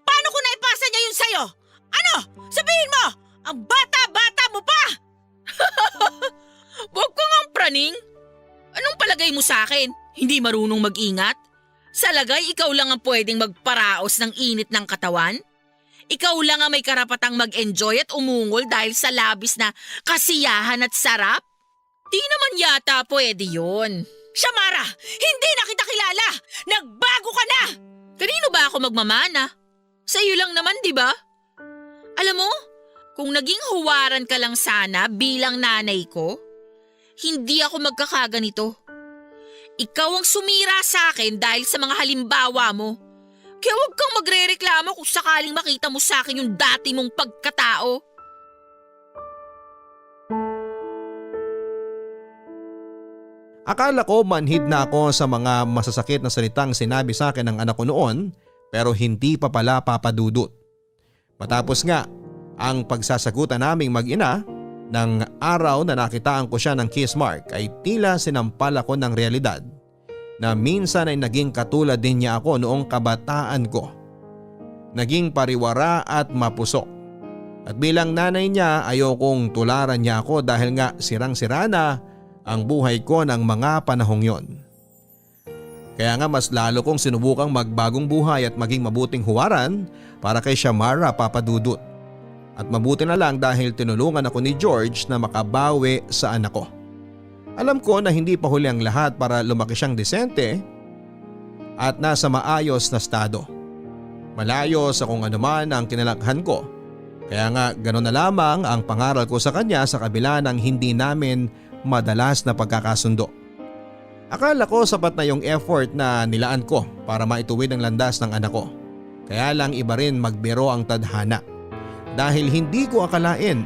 Paano kung naipasa niya yun sa'yo? Ano? Sabihin mo! Ang bata-bata mo pa! Huwag ko ngang praning. Anong palagay mo sa akin? Hindi marunong mag-ingat? Sa lagay, ikaw lang ang pwedeng magparaos ng init ng katawan? Ikaw lang ang may karapatang mag-enjoy at umungol dahil sa labis na kasiyahan at sarap? Di naman yata pwede yun. Shamara, hindi na kita kilala! Nagbago ka na! Kanino ba ako magmamana? Sa iyo lang naman, di ba? Alam mo, kung naging huwaran ka lang sana bilang nanay ko, hindi ako magkakaganito. Ikaw ang sumira sa akin dahil sa mga halimbawa mo. Kaya huwag kang magre-reklamo kung sakaling makita mo sa akin yung dati mong pagkatao. Akala ko manhid na ako sa mga masasakit na salitang sinabi sa akin ng anak ko noon, pero hindi pa pala papadudot. Matapos nga ang pagsasagutan naming mag-ina, ng araw na nakitaan ko siya ng kiss mark ay tila sinampal ako ng realidad na minsan ay naging katulad din niya ako noong kabataan ko. Naging pariwara at mapusok. At bilang nanay niya ayokong tularan niya ako dahil nga sirang-sira na ang buhay ko ng mga panahong yon. Kaya nga mas lalo kong sinubukang magbagong buhay at maging mabuting huwaran para kay Shamara, Papa Dudut. At mabuti na lang dahil tinulungan ako ni George na makabawi sa anak ko. Alam ko na hindi pa huli ang lahat para lumaki siyang disente at nasa maayos na estado. Malayo sa kung anuman ang kinalakhan ko. Kaya nga gano'n na lamang ang pangaral ko sa kanya sa kabila ng hindi namin madalas na pagkakasundo. Akala ko sapat na yung effort na nilaan ko para maituwid ang landas ng anak ko. Kaya lang iba rin magbiro ang tadhana. Dahil hindi ko akalain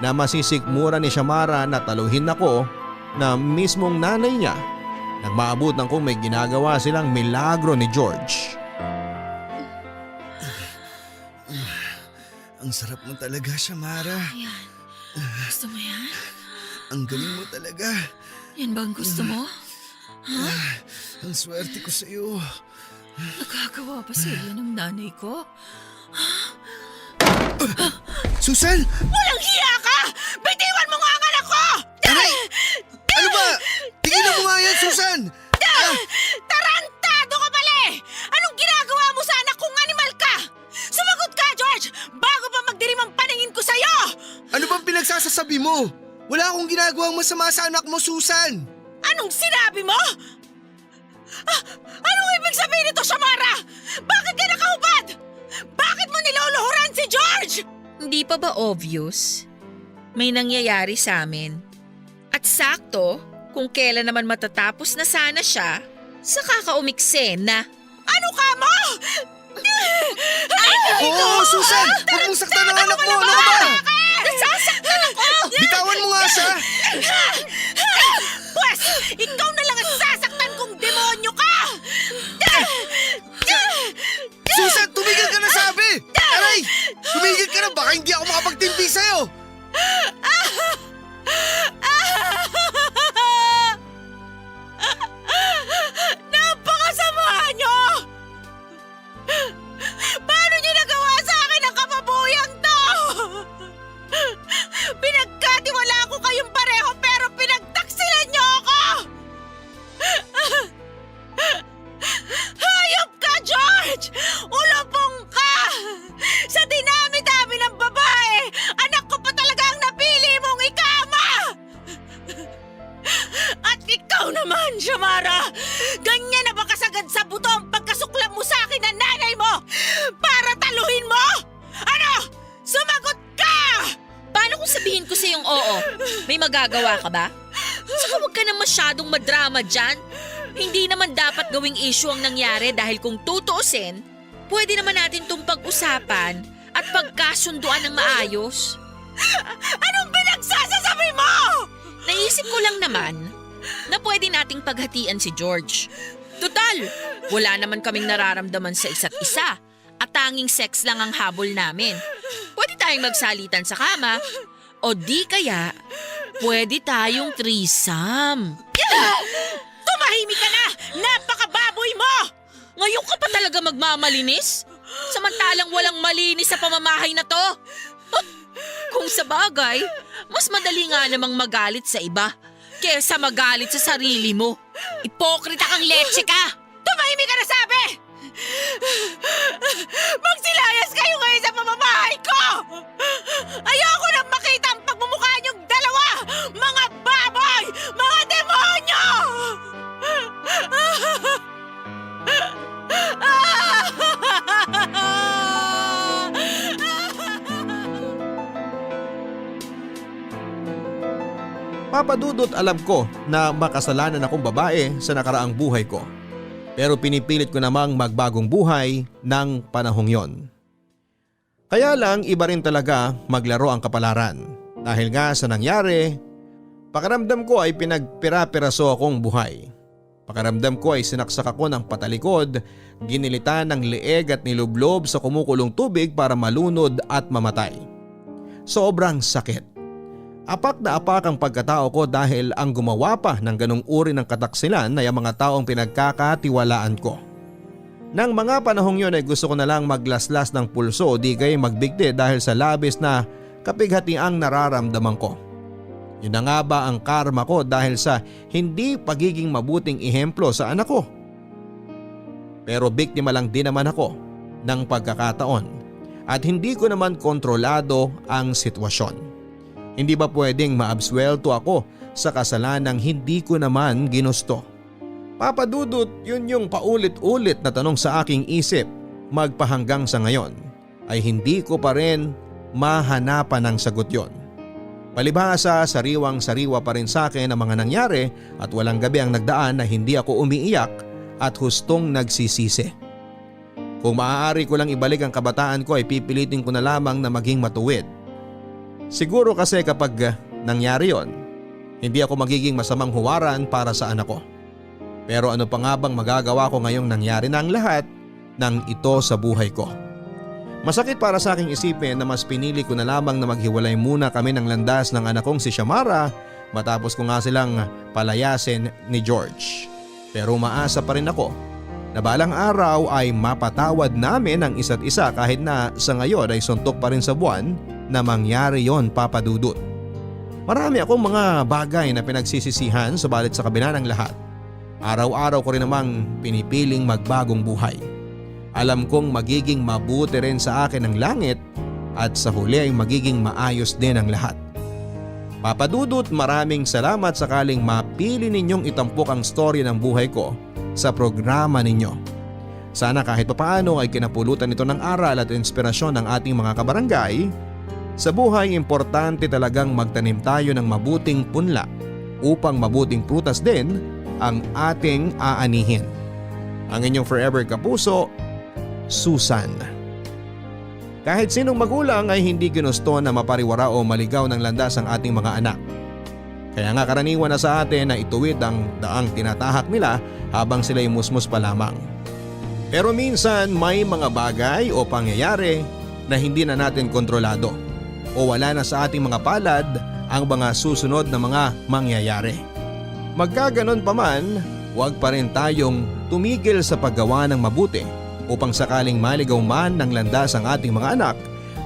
na masisikmura ni Shamara na taluhin ako na mismong nanay niya nang maabot ng kung may ginagawa silang milagro ni George. Ang sarap mo talaga, Shamara. Yan. Gusto mo yan? Ang galing mo talaga. Yan ba ang gusto mo? Ang swerte ko sa'yo. Nagagawa pa sa iyo ng nanay ko? Susan! Walang hiya ka! Bitiwan mo nga ang anak ko! Aray! Ano ba? Tigilan mo nga yan, Susan! Tarantado ka pala eh! Anong ginagawa mo sa anak kong animal ka? Sumagot ka, George! Bago pa magdirim ang paningin ko sa'yo! Ano bang pinagsasasabi mo? Wala akong ginagawang masama sa anak mo, Susan! Anong sinabi mo? Anong ibig sabihin nito, Shamara? Bakit ka nakahubad? Bakit mo nilolohoran si George? Hindi pa ba obvious? May nangyayari sa amin. At sakto, kung kailan naman matatapos na sana siya, sa kakaumiksena. Ano ka mo? Oo, Susan! Huwag mong saktan ang anak mo! Ano ka ba? Nasasaktan ako! Bitawan mo nga siya! Pwes, ikaw na lang ang sasaktan kong demonyo ka! Susan, tumigil ka na sabi! Aray! Tumigil ka na, baka hindi ako makapagtimpi sa'yo! Napakasama nyo! Paano nyo nagawa sa akin ang kapabuyang to? Pinagkatiwala ko kayong pareho pero pinagtaksilan nyo ako! Hayop ka, George! Ulapong ka! Sa dinami-dami ng babae, anak ko pa talaga ang napili mong ikama! At ikaw naman, Shamara! Ganyan na ba kasagad sa buto ang pagkasuklam mo sa akin ng nanay mo? Para taluhin mo? Ano? Sumagot ka! Paano kung sabihin ko sa iyong oo? May magagawa ka ba? Saka huwag ka na masyadong madrama dyan. Hindi naman dapat gawing issue ang nangyari dahil kung tutuusin, pwede naman natin itong pag-usapan at pagkasunduan ng maayos. Anong pinagsasasabi mo? Naisip ko lang naman na pwede nating paghatian si George. Total, wala naman kaming nararamdaman sa isa't isa at tanging sex lang ang habol namin. Pwede tayong magsalitan sa kama o di kaya pwede tayong threesome. Tumahimik ka na! Napakababoy mo! Ngayon ka pa talaga magmamalinis? Samantalang walang malinis sa pamamahay na to. Kung sa bagay, mas madali nga namang magalit sa iba kesa magalit sa sarili mo. Ipokrita kang leche ka! Tumahimik ka na sabi! Magsilayas kayo ngayon sa pamamahay ko! Ayoko nang makita ang pagmumukha niyong dalawa! Mga baboy! Mga demonyo! Papadudot alam ko na makasalanan akong babae sa nakaraang buhay ko. Pero pinipilit ko namang magbagong buhay ng panahong yon. Kaya lang iba rin talaga maglaro ang kapalaran. Dahil nga sa nangyari, pakiramdam ko ay pinagpira-piraso akong buhay. Pakiramdam ko ay sinaksak ako ng patalikod, ginilitan ng leeg at nilublob sa kumukulong tubig para malunod at mamatay. Sobrang sakit. Apak na apak ang pagkatao ko dahil ang gumawa pa ng ganong uri ng kataksilan ay ang mga taong pinagkakatiwalaan ko. Nang mga panahong yun ay gusto ko na lang maglaslas ng pulso o di kay magbigti dahil sa labis na kapighatiang nararamdaman ko. Yun na nga ba ang karma ko dahil sa hindi pagiging mabuting ehemplo sa anak ko? Pero biktima lang din naman ako ng pagkakataon at hindi ko naman kontrolado ang sitwasyon. Hindi ba pwedeng maabsuelto ako sa kasalanang hindi ko naman ginusto? Papadudot, yun yung paulit-ulit na tanong sa aking isip magpahanggang sa ngayon ay hindi ko pa rin mahanapan ng sagot yon. Palibhasa, sariwang-sariwa pa rin sa akin ang mga nangyari at walang gabi ang nagdaan na hindi ako umiiyak at hustong nagsisisi. Kung maaari ko lang ibalik ang kabataan ko ay pipilitin ko na lamang na maging matuwid. Siguro kasi kapag nangyari yon, hindi ako magiging masamang huwaran para sa anak ko. Pero ano pa nga bang magagawa ko ngayong nangyari na ang lahat ng ito sa buhay ko? Masakit para sa aking isipin na mas pinili ko na lamang na maghiwalay muna kami ng landas ng anak kong si Shamara matapos ko nga silang palayasin ni George. Pero umaasa pa rin ako na balang araw ay mapatawad namin ang isa't isa kahit na sa ngayon ay suntok pa rin sa buwan na mangyari yon, Papa Dudut. Marami akong mga bagay na pinagsisisihan, subalit sa kabila ng lahat, araw-araw ko rin namang pinipiling magbagong buhay. Alam kong magiging mabuti rin sa akin ang langit at sa huli ay magiging maayos din ang lahat. Papa Dudut, maraming salamat sakaling mapili ninyong itampok ang story ng buhay ko sa programa ninyo. Sana kahit papaano ay kinapulutan ito ng aral at inspirasyon ng ating mga kabarangay. Sa buhay, importante talagang magtanim tayo ng mabuting punla upang mabuting prutas din ang ating aanihin. Ang inyong forever kapuso, Susan. Kahit sinong magulang ay hindi ginusto na mapariwara o maligaw ng landas ang ating mga anak. Kaya nga karaniwan na sa atin na ituwid ang daang tinatahak nila habang sila'y musmus pa lamang. Pero minsan may mga bagay o pangyayari na hindi na natin kontrolado o wala na sa ating mga palad ang mga susunod na mga mangyayari. Magkaganon pa man, huwag pa rin tayong tumigil sa paggawa ng mabuti upang sakaling maligaw man ng landas ang ating mga anak,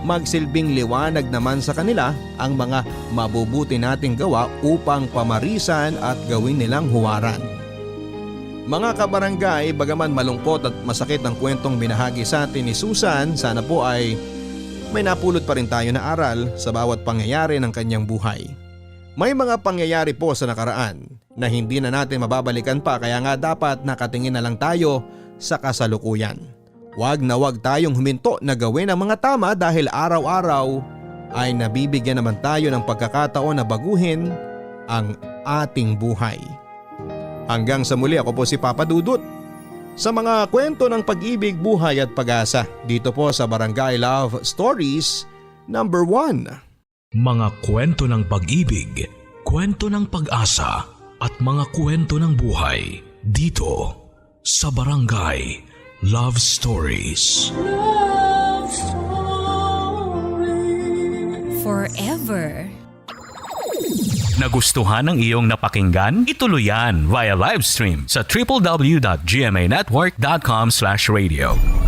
magsilbing liwanag naman sa kanila ang mga mabubuti nating gawa upang pamarisan at gawin nilang huwaran. Mga kabarangay, bagaman malungkot at masakit ang kwentong binahagi sa atin ni Susan, sana po ay may napulot pa rin tayo na aral sa bawat pangyayari ng kanyang buhay. May mga pangyayari po sa nakaraan na hindi na natin mababalikan pa, kaya nga dapat nakatingin na lang tayo sa kasalukuyan. Huwag na huwag tayong huminto na gawin ang mga tama dahil araw-araw ay nabibigyan naman tayo ng pagkakataon na baguhin ang ating buhay. Hanggang sa muli, ako po si Papa Dudut sa mga kwento ng pag-ibig, buhay at pag-asa dito po sa Barangay Love Stories number 1. Mga kwento ng pag-ibig, kwento ng pag-asa at mga kwento ng buhay dito sa Barangay Love Stories. Love Stories. Forever. Nagustuhan ng iyong napakinggan? Ituloy yan via live stream sa www.gmanetwork.com/radio.